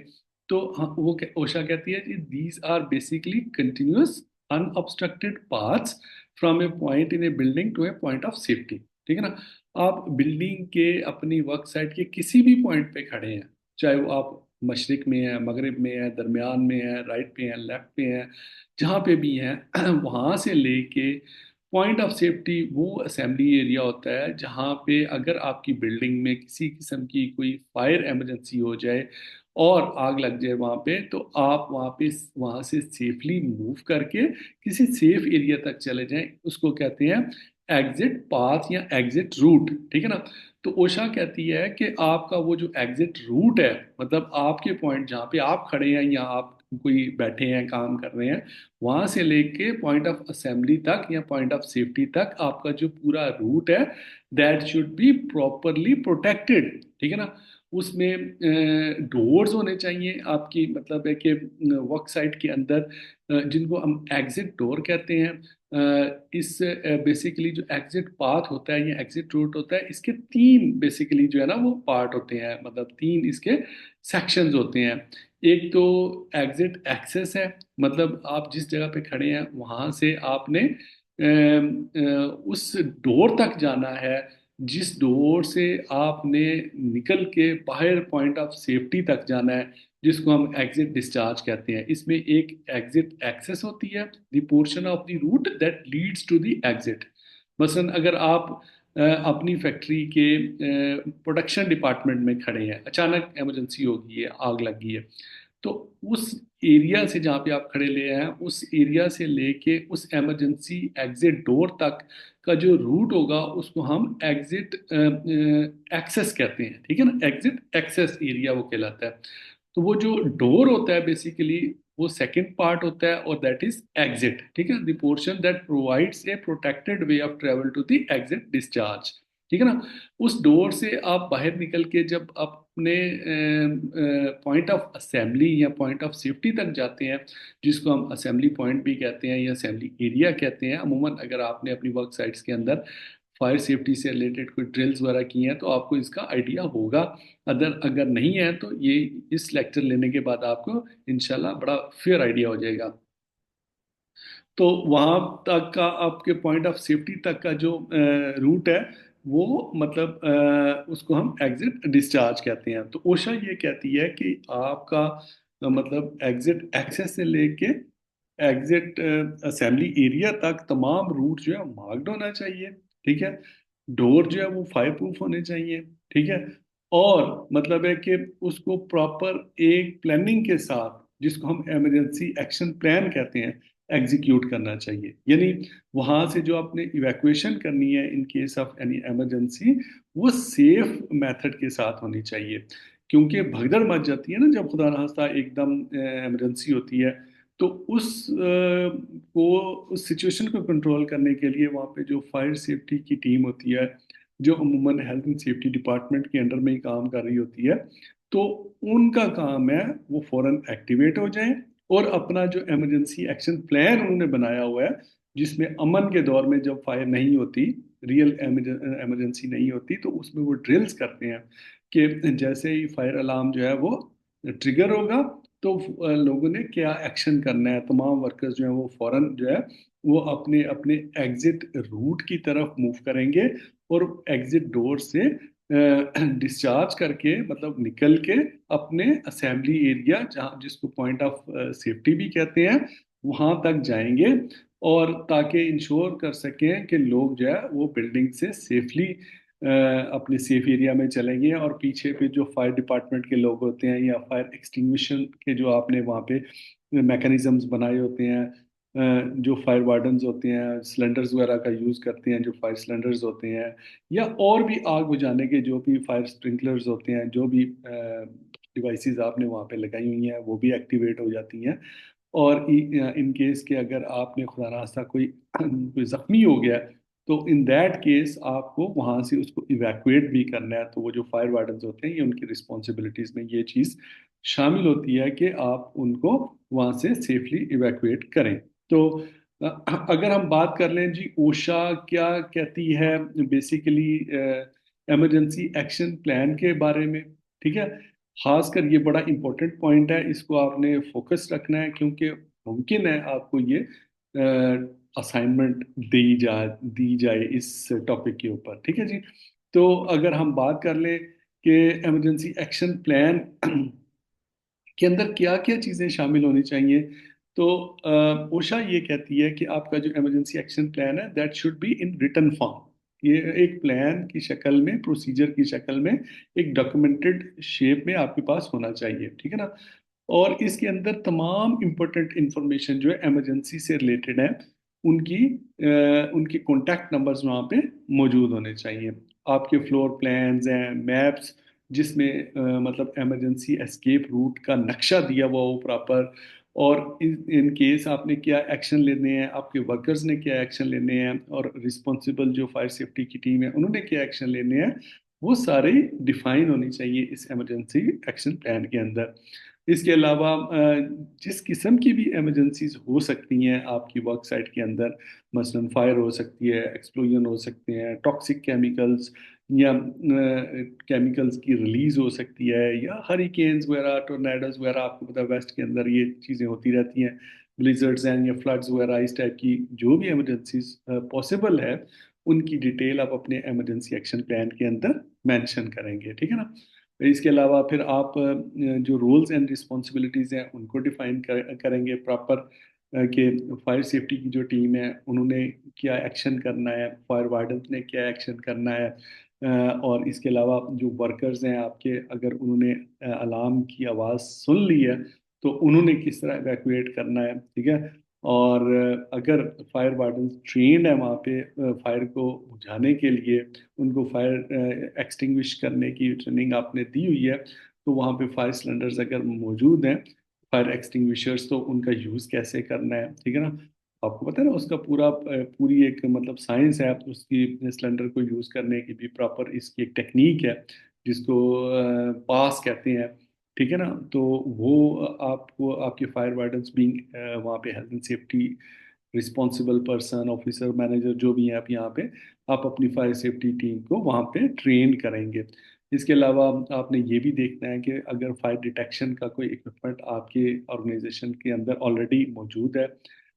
तो वो ओशा कहती है कि these are basically continuous unobstructed paths from a point in a building to a point of safety, ठीक है ना। आप बिल्डिंग के अपनी वर्क साइट के किसी भी पॉइंट पे खड़े हैं, चाहे वो आप मशरिक में है, मगरिब में है, दरमियान में है, राइट पे है, लेफ्ट पे है, जहाँ पे भी हैं वहाँ से लेके पॉइंट ऑफ सेफ्टी वो असेंबली एरिया होता है जहाँ पे अगर आपकी बिल्डिंग में किसी किस्म की कोई फायर इमरजेंसी हो जाए और आग लग जाए वहाँ पे, तो आप वहाँ से सेफली मूव करके किसी सेफ एरिया तक चले जाएं, उसको कहते हैं एग्जिट पाथ या एग्जिट रूट, ठीक है ना। तो ओशा कहती है कि आपका वो जो एग्जिट रूट है, मतलब आपके पॉइंट जहाँ पे आप खड़े हैं या आप कोई बैठे हैं काम कर रहे हैं, वहां से लेके पॉइंट ऑफ असेंबली तक या पॉइंट ऑफ सेफ्टी तक आपका जो पूरा रूट है, that should be properly protected, ठीक है ना। उसमें डोर्स होने चाहिए आपकी, मतलब है कि वर्क साइट के अंदर, जिनको हम एग्जिट डोर कहते हैं। इस बेसिकली जो एग्जिट पाथ होता है या एग्जिट रूट होता है, इसके तीन बेसिकली जो है ना वो पार्ट होते हैं, मतलब तीन इसके सेक्शंस होते हैं। एक तो एग्जिट एक्सेस है, मतलब आप जिस जगह पे खड़े हैं वहां से आपने उस डोर तक जाना है, जिस डोर से आपने निकल के बाहर पॉइंट ऑफ सेफ्टी तक जाना है, जिसको हम एग्जिट डिस्चार्ज कहते हैं। इसमें एक एग्जिट एक्सेस होती है, the portion of the route that leads to the exit. मसलन अगर आप अपनी फैक्ट्री के प्रोडक्शन डिपार्टमेंट में खड़े हैं, अचानक इमरजेंसी हो गई है, आग लग गई है, तो उस एरिया से जहाँ पे आप खड़े ले हैं, उस एरिया से लेके उस इमरजेंसी एग्जिट डोर तक का जो रूट होगा उसको हम एग्जिट एक्सेस कहते हैं, ठीक है ना। एग्जिट एक्सेस एरिया वो कहलाता है। तो वो जो डोर होता है बेसिकली वो सेकंड पार्ट होता है, और दैट इज एग्जिट, ठीक है, the portion that provides a protected way of travel to the exit discharge, ठीक है ना। उस डोर से आप बाहर निकल के जब अपने पॉइंट ऑफ असेंबली या पॉइंट ऑफ सेफ्टी तक जाते हैं, जिसको हम असेंबली पॉइंट भी कहते हैं या असेंबली एरिया कहते हैं। अमूमन अगर आपने अपनी वर्क साइट्स के अंदर फायर सेफ्टी से रिलेटेड कोई ड्रिल्स वगैरह की हैं तो आपको इसका आइडिया होगा। अगर अगर नहीं है तो ये इस लेक्चर लेने के बाद आपको इंशाल्लाह बड़ा फेयर आइडिया हो जाएगा। तो वहां तक का आपके पॉइंट ऑफ सेफ्टी तक का जो रूट है, वो मतलब उसको हम एग्जिट डिस्चार्ज कहते हैं। तो ओशा ये कहती है कि आपका मतलब एग्जिट एक्सेस से लेके एग्जिट असेंबली एरिया तक तमाम रूट जो है मार्क्ड होना चाहिए, ठीक है। डोर जो है वो फायर प्रूफ होने चाहिए, ठीक है। और मतलब है कि उसको प्रॉपर एक प्लानिंग के साथ, जिसको हम इमरजेंसी एक्शन प्लान कहते हैं, एग्जीक्यूट करना चाहिए। यानी वहां से जो आपने इवैक्यूएशन करनी है in case of any emergency, वो सेफ मेथड के साथ होनी चाहिए। क्योंकि भगदड़ मच जाती है ना जब खुदा ना खास्ता एकदम इमरजेंसी होती है, तो उस सिचुएशन को कंट्रोल करने के लिए वहाँ पे जो फायर सेफ्टी की टीम होती है, जो अमूमन हेल्थ एंड सेफ्टी डिपार्टमेंट के अंडर में ही काम कर रही होती है, तो उनका काम है वो फौरन एक्टिवेट हो जाए और अपना जो इमरजेंसी एक्शन प्लान उन्होंने बनाया हुआ है, जिसमें अमन के दौर में जब फायर नहीं होती, रियल इमरजेंसी नहीं होती, तो उसमें वो ड्रिल्स करते हैं कि जैसे ही फायर अलार्म जो है वो ट्रिगर होगा, तो लोगों ने क्या एक्शन करना है। तमाम वर्कर्स जो हैं वो फौरन जो है वो अपने अपने एग्जिट रूट की तरफ मूव करेंगे, और एग्जिट डोर से डिस्चार्ज करके मतलब निकल के अपने असेंबली एरिया, जहाँ जिसको पॉइंट ऑफ सेफ्टी भी कहते हैं, वहां तक जाएंगे, और ताकि इंश्योर कर सकें कि लोग जो है वो बिल्डिंग से सेफली अपने सेफ एरिया में चलेंगे। और पीछे पे जो फायर डिपार्टमेंट के लोग होते हैं या फायर एक्सटिंग्विशन के जो आपने वहाँ पे मैकेनिज्म्स बनाए होते हैं, जो फायर वार्डन्स होते हैं सिलेंडर्स वगैरह का यूज़ करते हैं, जो फायर सिलेंडर्स होते हैं, या और भी आग बुझाने के जो भी फायर स्प्रिंकलर्स होते हैं, जो भी डिवाइसेस आपने वहाँ पे लगाई हुई हैं वो भी एक्टिवेट हो जाती हैं। और इन केस के अगर आपने खुदा नास्ता कोई कोई जख्मी हो गया, तो इन दैट केस आपको वहां से उसको इवैक्यूएट भी करना है। तो वो जो फायर वार्डन्स होते हैं, ये उनकी रिस्पॉन्सिबिलिटीज में ये चीज़ शामिल होती है कि आप उनको वहां से सेफली इवैक्यूएट करें। तो अगर हम बात कर लें जी, ओशा क्या कहती है बेसिकली इमरजेंसी एक्शन प्लान के बारे में, ठीक है। खासकर ये बड़ा इंपॉर्टेंट पॉइंट है, इसको आपने फोकस रखना है, क्योंकि मुमकिन है आपको ये असाइनमेंट दी जाए इस टॉपिक के ऊपर, ठीक है जी। तो अगर हम बात कर लें कि इमरजेंसी एक्शन प्लान के अंदर क्या क्या चीज़ें शामिल होनी चाहिए, तो ओशा ये कहती है कि आपका जो इमरजेंसी एक्शन प्लान है that should be in written form. ये एक प्लान की शक्ल में, प्रोसीजर की शक्ल में, एक डॉक्यूमेंटेड शेप में आपके पास होना चाहिए, ठीक है ना। और इसके अंदर तमाम इम्पोर्टेंट इंफॉर्मेशन जो है इमरजेंसी से रिलेटेड है, उनकी कॉन्टैक्ट नंबर्स वहाँ पे मौजूद होने चाहिए। आपके फ्लोर प्लान्स हैं, मैप्स, जिसमें मतलब इमरजेंसी एस्केप रूट का नक्शा दिया हुआ हो प्रॉपर, और इन केस आपने क्या एक्शन लेने हैं, आपके वर्कर्स ने क्या एक्शन लेने हैं, और रिस्पॉन्सिबल जो फायर सेफ्टी की टीम है उन्होंने क्या एक्शन लेने हैं, वो सारे डिफाइन होनी चाहिए इस इमरजेंसी एक्शन प्लान के अंदर। इसके अलावा जिस किस्म की भी इमरजेंसीज हो सकती हैं आपकी वर्क साइट के अंदर, मसलन फायर हो सकती है, एक्सप्लोजन हो सकते हैं, टॉक्सिक केमिकल्स या केमिकल्स की रिलीज हो सकती है, या हरिकेन्स वगैरह, टोर्नेडोज वगैरह, आपको पता है वेस्ट के अंदर ये चीज़ें होती रहती हैं, ब्लिजर्ड्स हैं या फ्लड्स वगैरह, इस टाइप की जो भी इमरजेंसीज पॉसिबल है, उनकी डिटेल आप अपने इमरजेंसी एक्शन प्लान के अंदर मेंशन करेंगे, ठीक है ना। इसके अलावा फिर आप जो रोल्स एंड रिस्पॉन्सिबिलिटीज़ हैं उनको डिफाइन करेंगे प्रॉपर, कि फायर सेफ्टी की जो टीम है उन्होंने क्या एक्शन करना है, फायर वार्डन ने क्या एक्शन करना है, और इसके अलावा जो वर्कर्स हैं आपके, अगर उन्होंने अलार्म की आवाज़ सुन ली है तो उन्होंने किस तरह इवैक्यूएट करना है, ठीक है। और अगर फायर वार्डन ट्रेंड है वहाँ पे फायर को बुझाने के लिए, उनको फायर एक्सटिंग्विश करने की ट्रेनिंग आपने दी हुई है, तो वहाँ पे फायर सिलेंडर्स अगर मौजूद हैं, फायर एक्सटिंग्विशर्स, तो उनका यूज़ कैसे करना है, ठीक है ना। आपको पता है ना उसका पूरी एक मतलब साइंस है उसकी, सिलेंडर को यूज़ करने की भी प्रॉपर इसकी एक टेक्निक है, जिसको पास कहते हैं, ठीक है ना। तो वो आपको आपके फायर वार्डन्स बीइंग वहाँ पे health and safety responsible person, officer, manager जो भी हैं आप यहाँ पे, आप अपनी फायर सेफ्टी टीम को वहाँ पे ट्रेन करेंगे। इसके अलावा आपने ये भी देखना है कि अगर फायर डिटेक्शन का कोई इक्विपमेंट आपके ऑर्गेनाइजेशन के अंदर ऑलरेडी मौजूद है।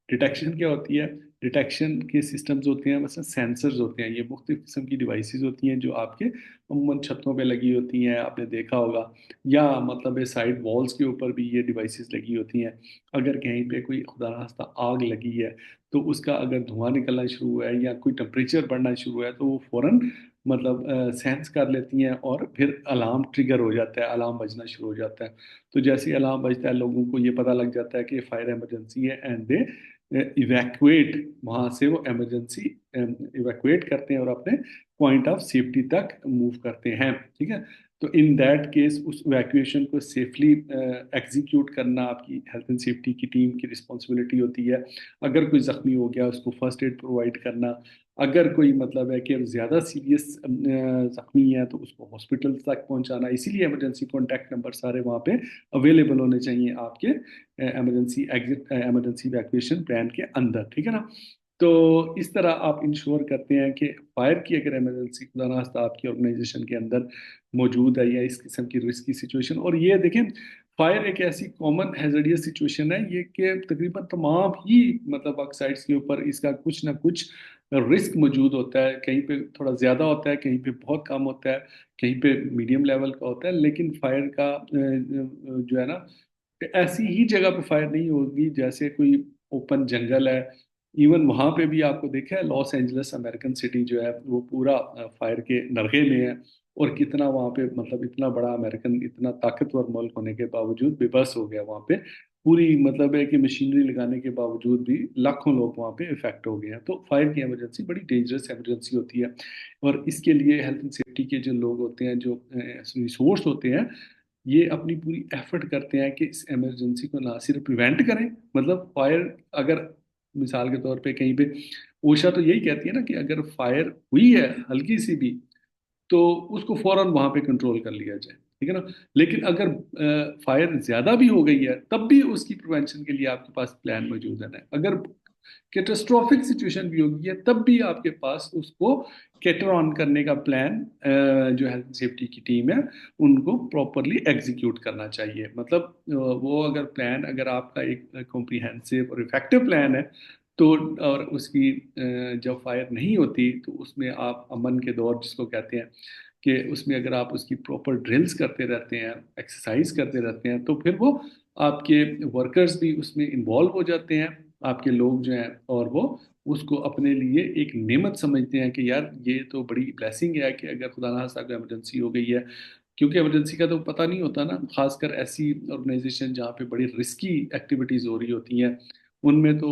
डिटेक्शन क्या होती है? डिटेक्शन के सिस्टम्स होते हैं, मतलब सेंसर्स होते हैं, ये मुख्तलिफ किस्म की डिवाइसेस होती हैं जो आपके अमूमन छतों पे लगी होती हैं, आपने देखा होगा, या मतलब साइड वॉल्स के ऊपर भी ये डिवाइसेस लगी होती हैं। अगर कहीं पे कोई खुदा ना खास्ता आग लगी है, तो उसका अगर धुआं निकलना शुरू हुआ है या कोई टेम्परेचर बढ़ना शुरू हुआ है, तो वो फौरन मतलब सेंस कर लेती हैं, और फिर अलार्म ट्रिगर हो जाता है, अलार्म बजना शुरू हो जाता है। तो जैसे ही अलार्म बजता है, लोगों को ये पता लग जाता है कि फायर इमरजेंसी है, एंड दे इवैक्यूएट, वहां से वो इमरजेंसी इवैक्यूएट करते हैं और अपने पॉइंट ऑफ सेफ्टी तक मूव करते हैं, ठीक है। तो इन दैट केस उस इवैक्यूएशन को सेफली एग्जीक्यूट करना आपकी हेल्थ एंड सेफ्टी की टीम की रिस्पॉन्सिबिलिटी होती है। अगर कोई जख्मी हो गया, उसको फर्स्ट एड प्रोवाइड करना। अगर कोई मतलब है कि ज़्यादा सीरियस जख्मी है, तो उसको हॉस्पिटल तक पहुंचाना। इसीलिए इमरजेंसी कॉन्टैक्ट नंबर सारे वहाँ पे अवेलेबल होने चाहिए आपके emergency exit emergency evacuation plan के अंदर, ठीक है ना। तो इस तरह आप इंश्योर करते हैं कि फायर की अगर इमरजेंसी खुदा ना खास्ता आपकी ऑर्गेनाइजेशन के अंदर मौजूद है, या इस किस्म की रिस्की सिचुएशन, और ये देखें, फायर एक ऐसी कॉमन हैजर्डियस सिचुएशन है ये, कि तकरीबन तमाम ही मतलब वर्क साइट्स के ऊपर इसका कुछ ना कुछ रिस्क मौजूद होता है। कहीं पे थोड़ा ज़्यादा होता है, कहीं पे बहुत कम होता है, कहीं पे मीडियम लेवल का होता है। लेकिन फायर का जो है ना, ऐसी ही जगह पे फायर नहीं होगी जैसे कोई ओपन जंगल है। इवन वहां पे भी आपको देखा है, लॉस एंजल्स अमेरिकन सिटी जो है वो पूरा फायर के नरगे में है, और कितना वहां पे मतलब इतना बड़ा अमेरिकन, इतना ताकतवर मुल्क होने के बावजूद बेबस हो गया वहां पे पूरी मतलब है कि मशीनरी लगाने के बावजूद भी लाखों लोग वहाँ पे इफेक्ट हो गए हैं। तो फायर की इमरजेंसी बड़ी डेंजरस इमरजेंसी होती है, और इसके लिए हेल्थ एंड सेफ्टी के जो लोग होते हैं, जो रिसोर्स होते हैं, ये अपनी पूरी एफर्ट करते हैं कि इस इमरजेंसी को ना सिर्फ प्रिवेंट करें, मतलब फायर अगर मिसाल के तौर पे कहीं पे, ओशा तो यही कहती है ना कि अगर फायर हुई है हल्की सी भी, तो उसको फौरन वहां पे कंट्रोल कर लिया जाए, ठीक है ना। लेकिन अगर फायर ज्यादा भी हो गई है, तब भी उसकी प्रिवेंशन के लिए आपके पास प्लान मौजूद है ना। अगर कैटास्ट्रोफिक सिचुएशन भी होगी है, तब भी आपके पास उसको कैटर ऑन करने का प्लान, जो हेल्थ सेफ्टी की टीम है, उनको प्रॉपरली एग्जीक्यूट करना चाहिए। मतलब वो अगर प्लान, अगर आपका एक कॉम्प्रिहेंसिव और इफेक्टिव प्लान है, तो और उसकी जब फायर नहीं होती तो उसमें आप अमन के दौर जिसको कहते हैं, कि उसमें अगर आप उसकी प्रॉपर ड्रिल्स करते रहते हैं, एक्सरसाइज करते रहते हैं, तो फिर वो आपके वर्कर्स भी उसमें इन्वॉल्व हो जाते हैं, आपके लोग जो हैं, और वो उसको अपने लिए एक नेमत समझते हैं कि यार ये तो बड़ी ब्लेसिंग है कि अगर खुदा ना खास्ता कोई इमरजेंसी हो गई है। क्योंकि इमरजेंसी का तो पता नहीं होता ना, खासकर ऐसी ऑर्गेनाइजेशन जहाँ पे बड़ी रिस्की एक्टिविटीज हो रही होती हैं। उनमें तो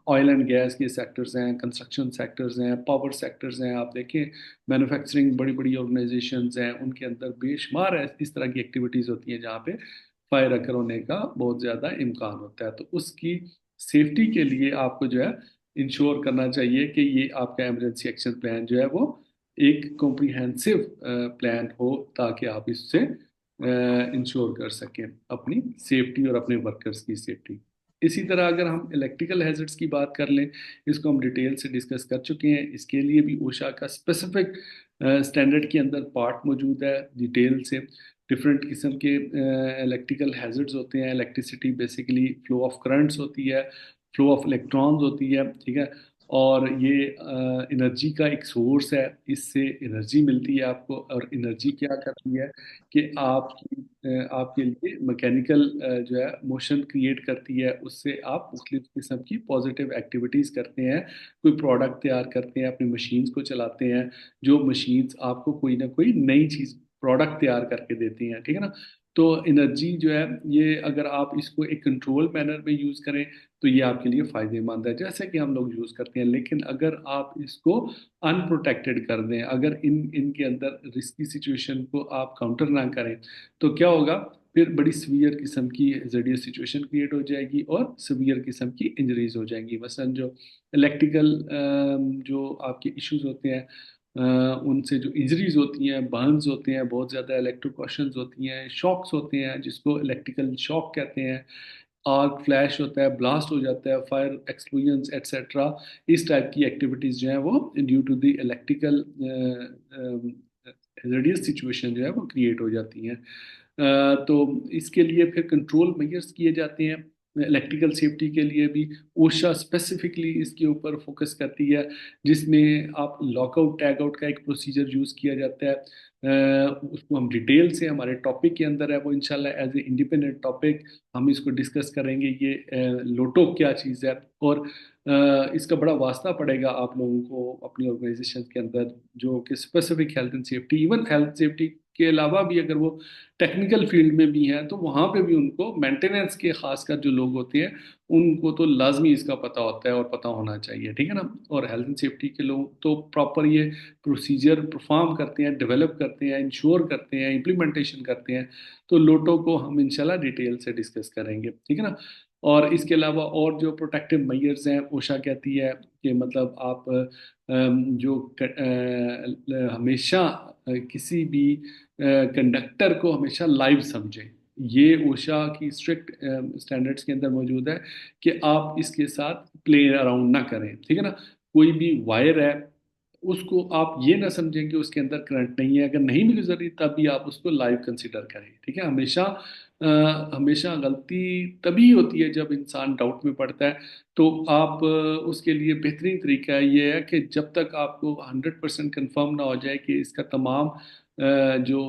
ऑयल एंड गैस के सेक्टर्स हैं, कंस्ट्रक्शन सेक्टर्स हैं, पावर सेक्टर्स हैं, आप देखें मैन्युफैक्चरिंग बड़ी बड़ी ऑर्गेनाइजेशंस हैं, उनके अंदर बेशुमार इस तरह की एक्टिविटीज होती हैं जहाँ पे फायर अकर होने का बहुत ज़्यादा इम्कान होता है। तो उसकी सेफ्टी के लिए आपको जो है इंश्योर करना चाहिए कि ये आपका इमरजेंसी एक्शन प्लान जो है वो एक कॉम्प्रिहेंसिव प्लान हो, ताकि आप इससे इंश्योर कर सकें अपनी सेफ्टी और अपने वर्कर्स की सेफ्टी। इसी तरह अगर हम इलेक्ट्रिकल हैजर्ड्स की बात कर लें, इसको हम डिटेल से डिस्कस कर चुके हैं। इसके लिए भी ओशा का स्पेसिफिक स्टैंडर्ड के अंदर पार्ट मौजूद है डिटेल से। डिफरेंट किस्म के इलेक्ट्रिकल हैजर्ड्स होते हैं। Electricity basically flow of currents होती है, फ्लो ऑफ इलेक्ट्रॉन्स होती है, ठीक है। और ये एनर्जी का एक सोर्स है, इससे एनर्जी मिलती है आपको। और एनर्जी क्या करती है कि आपके लिए मैकेनिकल जो है मोशन क्रिएट करती है, उससे आप मुख्तलिफ किस्म की पॉजिटिव एक्टिविटीज़ करते हैं, कोई प्रोडक्ट तैयार करते हैं, अपनी मशीन्स को चलाते हैं, जो मशीन्स आपको कोई ना कोई नई चीज़ प्रोडक्ट तैयार करके देती हैं, ठीक है ना। तो एनर्जी जो है, ये अगर आप इसको एक कंट्रोल मैनर में यूज़ करें, तो ये आपके लिए फ़ायदेमंद है, जैसे कि हम लोग यूज़ करते हैं। लेकिन अगर आप इसको अनप्रोटेक्टेड कर दें, अगर इनके अंदर रिस्की सिचुएशन को आप काउंटर ना करें, तो क्या होगा, फिर बड़ी सीवियर किस्म की जडियस सिचुएशन क्रिएट हो जाएगी और सीवियर किस्म की इंजरीज हो जाएंगी। मसलन जो इलेक्ट्रिकल जो आपके इश्यूज होते हैं, उनसे जो इंजरीज होती हैं, बर्न्स होते हैं, बहुत ज़्यादा इलेक्ट्रोकॉशंस होती हैं, शॉक्स होते हैं जिसको इलेक्ट्रिकल शॉक कहते हैं, आर्क फ्लैश होता है, ब्लास्ट हो जाता है, फायर एक्सप्लोजन्स एट्सेट्रा। इस टाइप की एक्टिविटीज़ जो है वो due to the electrical radius situation जो है वो क्रिएट हो जाती हैं। तो इसके लिए फिर कंट्रोल मेजर्स किए जाते हैं। इलेक्ट्रिकल सेफ्टी के लिए भी ओशा स्पेसिफिकली इसके ऊपर फोकस करती है, जिसमें आप लॉकआउट टैग आउट का एक प्रोसीजर यूज़ किया जाता है। उसको हम डिटेल से हमारे टॉपिक के अंदर है, वो इंशाल्लाह एज ए इंडिपेंडेंट टॉपिक हम इसको डिस्कस करेंगे। ये लोटो क्या चीज़ है, और इसका बड़ा वास्ता पड़ेगा आप लोगों को अपनी ऑर्गेनाइजेशन के अंदर, जो कि specific health and safety, even health safety के अलावा भी अगर वो टेक्निकल फील्ड में भी हैं, तो वहाँ पे भी उनको मेंटेनेंस के खासकर जो लोग होते हैं, उनको तो लाजमी इसका पता होता है और पता होना चाहिए, ठीक है ना। और हेल्थ एंड सेफ्टी के लोग तो प्रॉपर ये प्रोसीजर परफॉर्म करते हैं, डेवलप करते हैं, इंश्योर करते हैं, इम्प्लीमेंटेशन करते हैं। तो लोटो को हम इंशाल्लाह डिटेल से डिस्कस करेंगे, ठीक है ना। और इसके अलावा और जो प्रोटेक्टिव मेजर्स हैं, ओशा कहती है कि मतलब आप जो हमेशा किसी भी कंडक्टर को हमेशा लाइव समझें। ये ओशा की स्ट्रिक्ट स्टैंडर्ड्स के अंदर मौजूद है कि आप इसके साथ प्ले अराउंड ना करें, ठीक है ना। कोई भी वायर है, उसको आप ये ना समझें कि उसके अंदर करंट नहीं है, अगर नहीं भी गुजरी तब भी आप उसको लाइव कंसिडर करें, ठीक है। हमेशा हमेशा गलती तभी होती है जब इंसान डाउट में पड़ता है। तो आप उसके लिए बेहतरीन तरीका ये है कि जब तक आपको 100% कंफर्म ना हो जाए कि इसका तमाम जो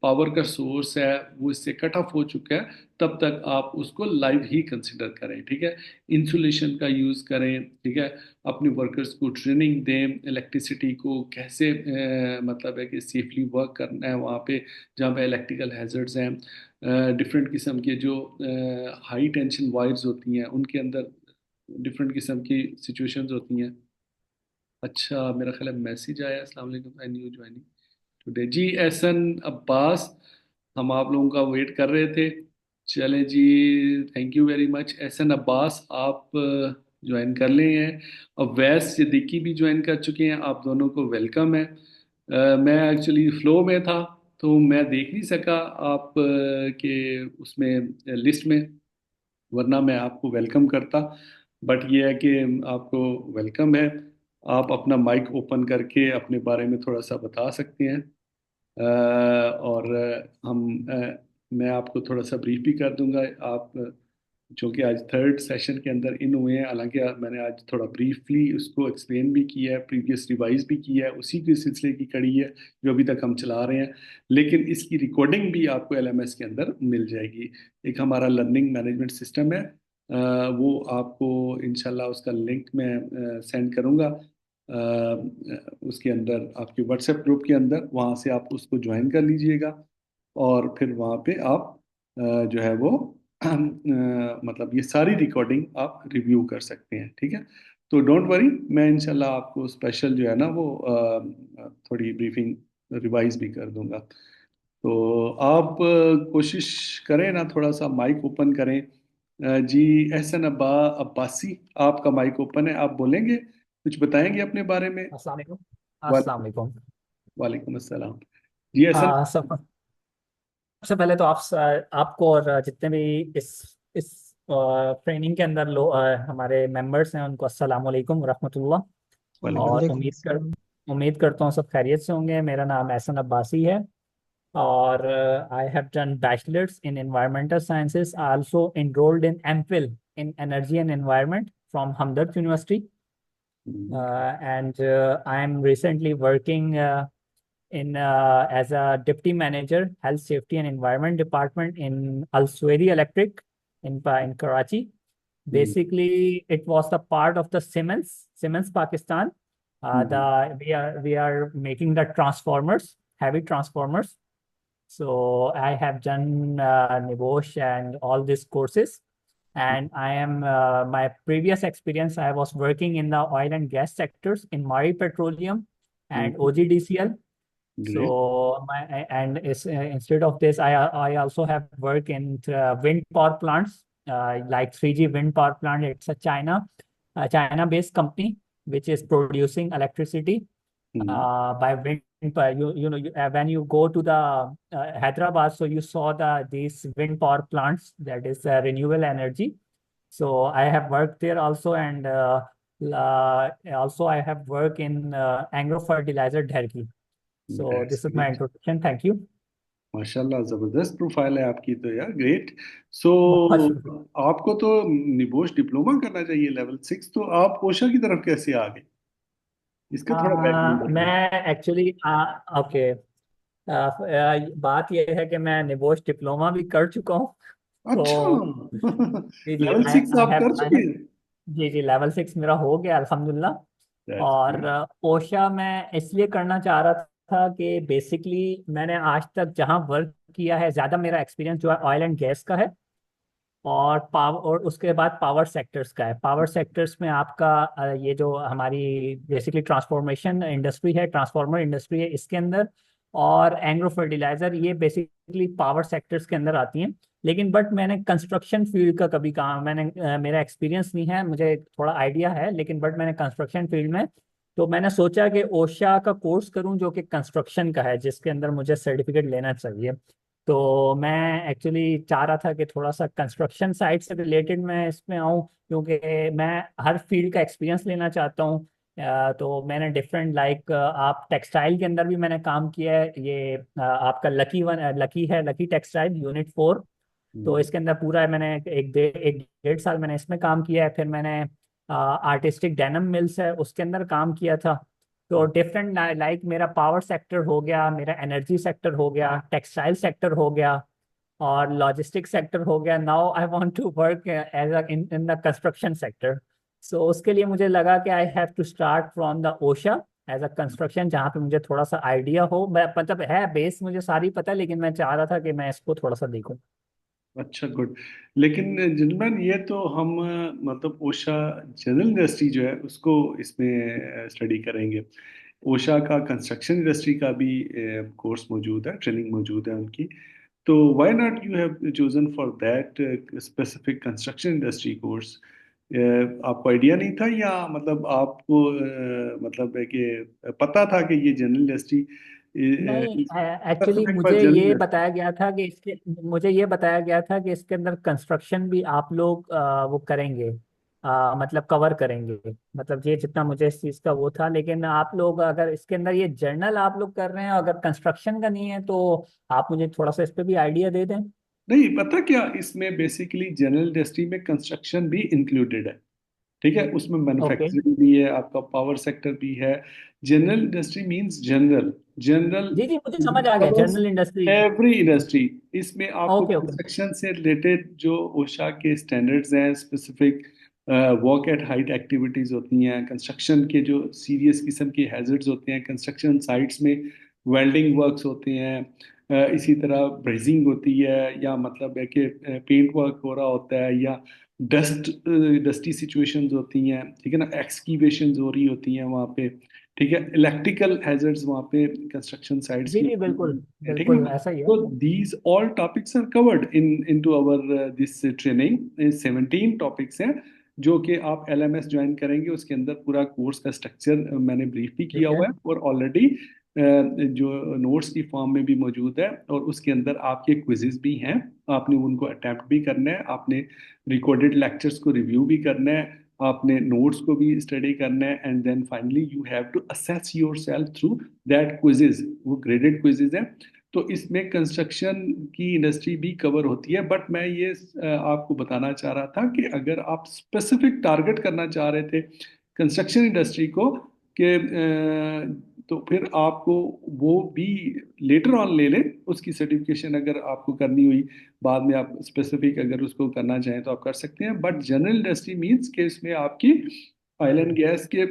पावर का सोर्स है वो इससे कट ऑफ हो चुका है, तब तक आप उसको लाइव ही कंसिडर करें, ठीक है। इंसुलेशन का यूज़ करें, ठीक है। अपने वर्कर्स को ट्रेनिंग दें, इलेक्ट्रिसिटी को कैसे मतलब है कि सेफली वर्क करना है वहाँ पे जहाँ पे इलेक्ट्रिकल हैजर्ड्स हैं। डिफरेंट किस्म के जो हाई टेंशन वायर्स होती हैं उनके अंदर डिफरेंट किस्म की सिचुएशंस होती हैं। अच्छा, मेरा ख्याल है मैसेज आया, अस्सलाम वालेकुम आई न्यू ज्वाइनिंग टुडे। जी एहसन अब्बास, हम आप लोगों का वेट कर रहे थे। चलें जी, thank you very much Ehsan Abbas, आप ज्वाइन कर लिए हैं। अब वैस सिद्दीकी भी ज्वाइन कर चुके हैं, आप दोनों को वेलकम है। मैं एक्चुअली फ्लो में था तो मैं देख नहीं सका आप के उसमें लिस्ट में, वरना मैं आपको वेलकम करता। बट ये है कि आपको वेलकम है। आप अपना माइक ओपन करके अपने बारे में थोड़ा सा बता सकते हैं। और मैं आपको थोड़ा सा ब्रीफ भी कर दूंगा। आप चूंकि आज थर्ड सेशन के अंदर इन हुए हैं, हालांकि मैंने आज थोड़ा ब्रीफली उसको एक्सप्लेन भी किया है, प्रीवियस रिवाइज भी किया है, उसी के सिलसिले की कड़ी है जो अभी तक हम चला रहे हैं। लेकिन इसकी रिकॉर्डिंग भी आपको एलएमएस के अंदर मिल जाएगी। एक हमारा लर्निंग मैनेजमेंट सिस्टम है, वो आपको इंशाल्लाह उसका लिंक मैं सेंड करूंगा। उसके अंदर आपके व्हाट्सएप ग्रुप के अंदर, वहाँ से आप उसको ज्वाइन कर लीजिएगा। और फिर वहाँ पे आप जो है वो मतलब ये सारी रिकॉर्डिंग आप रिव्यू कर सकते हैं, ठीक है। तो डोंट वरी, मैं इंशाल्लाह आपको स्पेशल जो है ना वो थोड़ी ब्रीफिंग रिवाइज भी कर दूंगा। तो आप कोशिश करें ना, थोड़ा सा माइक ओपन करें। जी एहसन अब्बासी, आपका माइक ओपन है, आप बोलेंगे, कुछ बताएंगे अपने बारे में। अस्सलाम वालेकुम। वाल अस्सलाम वालेकुम। वालेकुम अस्सलाम। जी एहसन। सबसे पहले तो आपको और जितने भी इस ट्रेनिंग के अंदर हमारे मेंबर्स हैं उनको अस्सलाम वालेकुम रहमतुल्लाह। वालेकुम। और वालेकुम अस्सलाम। उम्मीद करता हूँ सब खैरियत से होंगे। मेरा नाम एहसन अब्बासी है और I have done bachelors in environmental sciences, also enrolled in MPhil in energy and environment from Hamdard University. And I am recently working in as a deputy manager, health, safety, and environment department in Al Suwaidi Electric in Karachi. Basically, it was the part of the Siemens Pakistan. The we are making the transformers, heavy transformers. So I have done Nibosh and all these courses. And I am my previous experience, I was working in the oil and gas sectors in Mari Petroleum and OGDCL. Great. So instead of this, I also have worked in wind power plants, like 3G wind power plant. It's a China-based company which is producing electricity by wind. When you go to the Hyderabad, so you saw these wind power plants, that is renewable energy. So I have worked there also, and also I have worked in agro fertilizer Dherki. So that's this is my great. introduction. Thank you. माशाल्लाह, जबरदस्त profile है आपकी तो यार, great. सो बहुत शुक्रिया। आपको तो निबोश डिप्लोमा करना चाहिए लेवल 6, तो आप ओशा की तरफ कैसे आ गए? इसका थोड़ा बैकग्राउंड बताएं। मैं एक्चुअली ओके, बात यह है कि मैं निबोश डिप्लोमा भी कर चुका हूँ। अच्छा। तो जी जी, लेवल आई 6 आप कर आई चुके हैव, हैं? जी जी, लेवल 6 मेरा हो गया अल्हम्दुलिल्लाह। दैट्स और ग्रेट। ओशा मैं इसलिए करना चाह रहा था कि बेसिकली मैंने आज तक जहाँ वर्क किया है, ज़्यादा मेरा एक्सपीरियंस जो है ऑयल एंड गैस का है, और पावर, और उसके बाद पावर सेक्टर्स का है। पावर सेक्टर्स में आपका ये जो हमारी बेसिकली ट्रांसफॉर्मेशन इंडस्ट्री है, ट्रांसफार्मर इंडस्ट्री है इसके अंदर, और एग्रो फर्टिलाइजर, ये बेसिकली पावर सेक्टर्स के अंदर आती हैं। लेकिन बट मैंने कंस्ट्रक्शन फील्ड का कभी काम, मेरा एक्सपीरियंस नहीं है, मुझे थोड़ा आइडिया है, लेकिन बट मैंने कंस्ट्रक्शन फील्ड में, तो मैंने सोचा कि ओशा का कोर्स करूं जो कि कंस्ट्रक्शन का है, जिसके अंदर मुझे सर्टिफिकेट लेना चाहिए। तो मैं एक्चुअली चाह रहा था कि थोड़ा सा कंस्ट्रक्शन साइट से रिलेटेड मैं इसमें आऊँ, क्योंकि मैं हर फील्ड का एक्सपीरियंस लेना चाहता हूँ। तो मैंने डिफरेंट, लाइक आप टेक्सटाइल के अंदर भी मैंने काम किया है, ये आपका लकी है, लकी टेक्सटाइल यूनिट 4। तो इसके अंदर पूरा मैंने एक डेढ़ साल मैंने इसमें काम किया है। फिर मैंने आर्टिस्टिक डेनम मिल्स है उसके अंदर काम किया था। तो डिफरेंट, लाइक मेरा पावर सेक्टर हो गया, मेरा एनर्जी सेक्टर हो गया, टेक्सटाइल सेक्टर हो गया, और लॉजिस्टिक सेक्टर हो गया। Now I want to work as in the construction sector. So उसके लिए मुझे लगा कि I have to start from the OSHA, as a construction, जहाँ पे मुझे थोड़ा सा आइडिया हो। मैं मतलब है बेस मुझे सारी पता है, लेकिन मैं चाह रहा था कि मैं इसको थोड़ा सा देखूं। अच्छा, गुड। लेकिन जिनमैन ये तो हम मतलब ओशा जनरल इंडस्ट्री जो है उसको इसमें स्टडी करेंगे। ओशा का कंस्ट्रक्शन इंडस्ट्री का भी कोर्स मौजूद है, ट्रेनिंग मौजूद है उनकी। तो why not you have chosen for that specific construction industry course? आपको आइडिया नहीं था, या मतलब आपको मतलब है कि पता था कि ये जनरल इंडस्ट्री नहीं, एक्चुअली स्पेसिफिक फॉर मुझे जनरल ये इंडस्ट्री? बताया गया था कि इसके मुझे ये बताया गया था कि इसके अंदर कंस्ट्रक्शन भी आप लोग वो करेंगे, मतलब कवर करेंगे। मतलब ये जितना मुझे इस चीज़ का वो था, लेकिन आप लोग अगर इसके अंदर ये जर्नल आप लोग कर रहे हैं, अगर कंस्ट्रक्शन का नहीं है, तो आप मुझे थोड़ा सा इस पे भी आइडिया दे दें। नहीं, पता क्या, इसमें बेसिकली जनरल इंडस्ट्री में कंस्ट्रक्शन भी इंक्लूडेड है। ठीक है, उसमें ओके। मैन्युफैक्चरिंग भी है, आपका पावर सेक्टर भी है। General industry means general, general जी जी, मुझे समझ आ गया covers general industry. Every industry. इसमें आपको ओके ओके। कंस्ट्रक्शन से रिलेटेड जो ओशा के स्टैंडर्ड्स हैं, specific work at height activities होती हैं, कंस्ट्रक्शन के जो सीरियस किस्म के हैजर्ड्स होते हैं कंस्ट्रक्शन साइट्स में, वेल्डिंग वर्क्स होते हैं, इसी तरह ब्रेजिंग होती है, या मतलब है कि पेंट वर्क हो रहा होता है, या डस्टी सिचुएशंस होती हैं, ठीक है ना, एक्सकीवेशंस हो रही होती हैं वहाँ पे। ठीक है, इलेक्ट्रिकल हैजर्ड्स वहाँ पे कंस्ट्रक्शन साइट्स जी की, जी, बिल्कुल ठीक है बिल्कुल ना। ऐसा ही है। तो these all topics are covered into our this training. 17 topics हैं जो कि आप एलएमएस ज्वाइन करेंगे, उसके अंदर पूरा कोर्स का स्ट्रक्चर मैंने ब्रीफ भी किया ठीक है। हुआ है, और ऑलरेडी जो नोट्स की फॉर्म में भी मौजूद है, और उसके अंदर आपके क्विजेस भी हैं। आपने उनको अटेम्प्ट भी करना है, आपने रिकॉर्डेड लेक्चर्स को रिव्यू भी करना है, आपने नोट्स को भी स्टडी करना है, and then finally you have to assess yourself through that quizzes. वो ग्रेडेड क्विजेज हैं। तो इसमें कंस्ट्रक्शन की इंडस्ट्री भी कवर होती है, बट मैं ये आपको बताना चाह रहा था कि अगर आप स्पेसिफिक टारगेट करना चाह रहे थे कंस्ट्रक्शन इंडस्ट्री को, कि तो फिर आपको वो भी लेटर ऑन ले लें, उसकी सर्टिफिकेशन अगर आपको करनी हुई बाद में, आप स्पेसिफिक अगर उसको करना चाहें तो आप कर सकते हैं। बट जनरल इंडस्ट्री मींस कि इसमें आपकी ऑयल एंड गैस के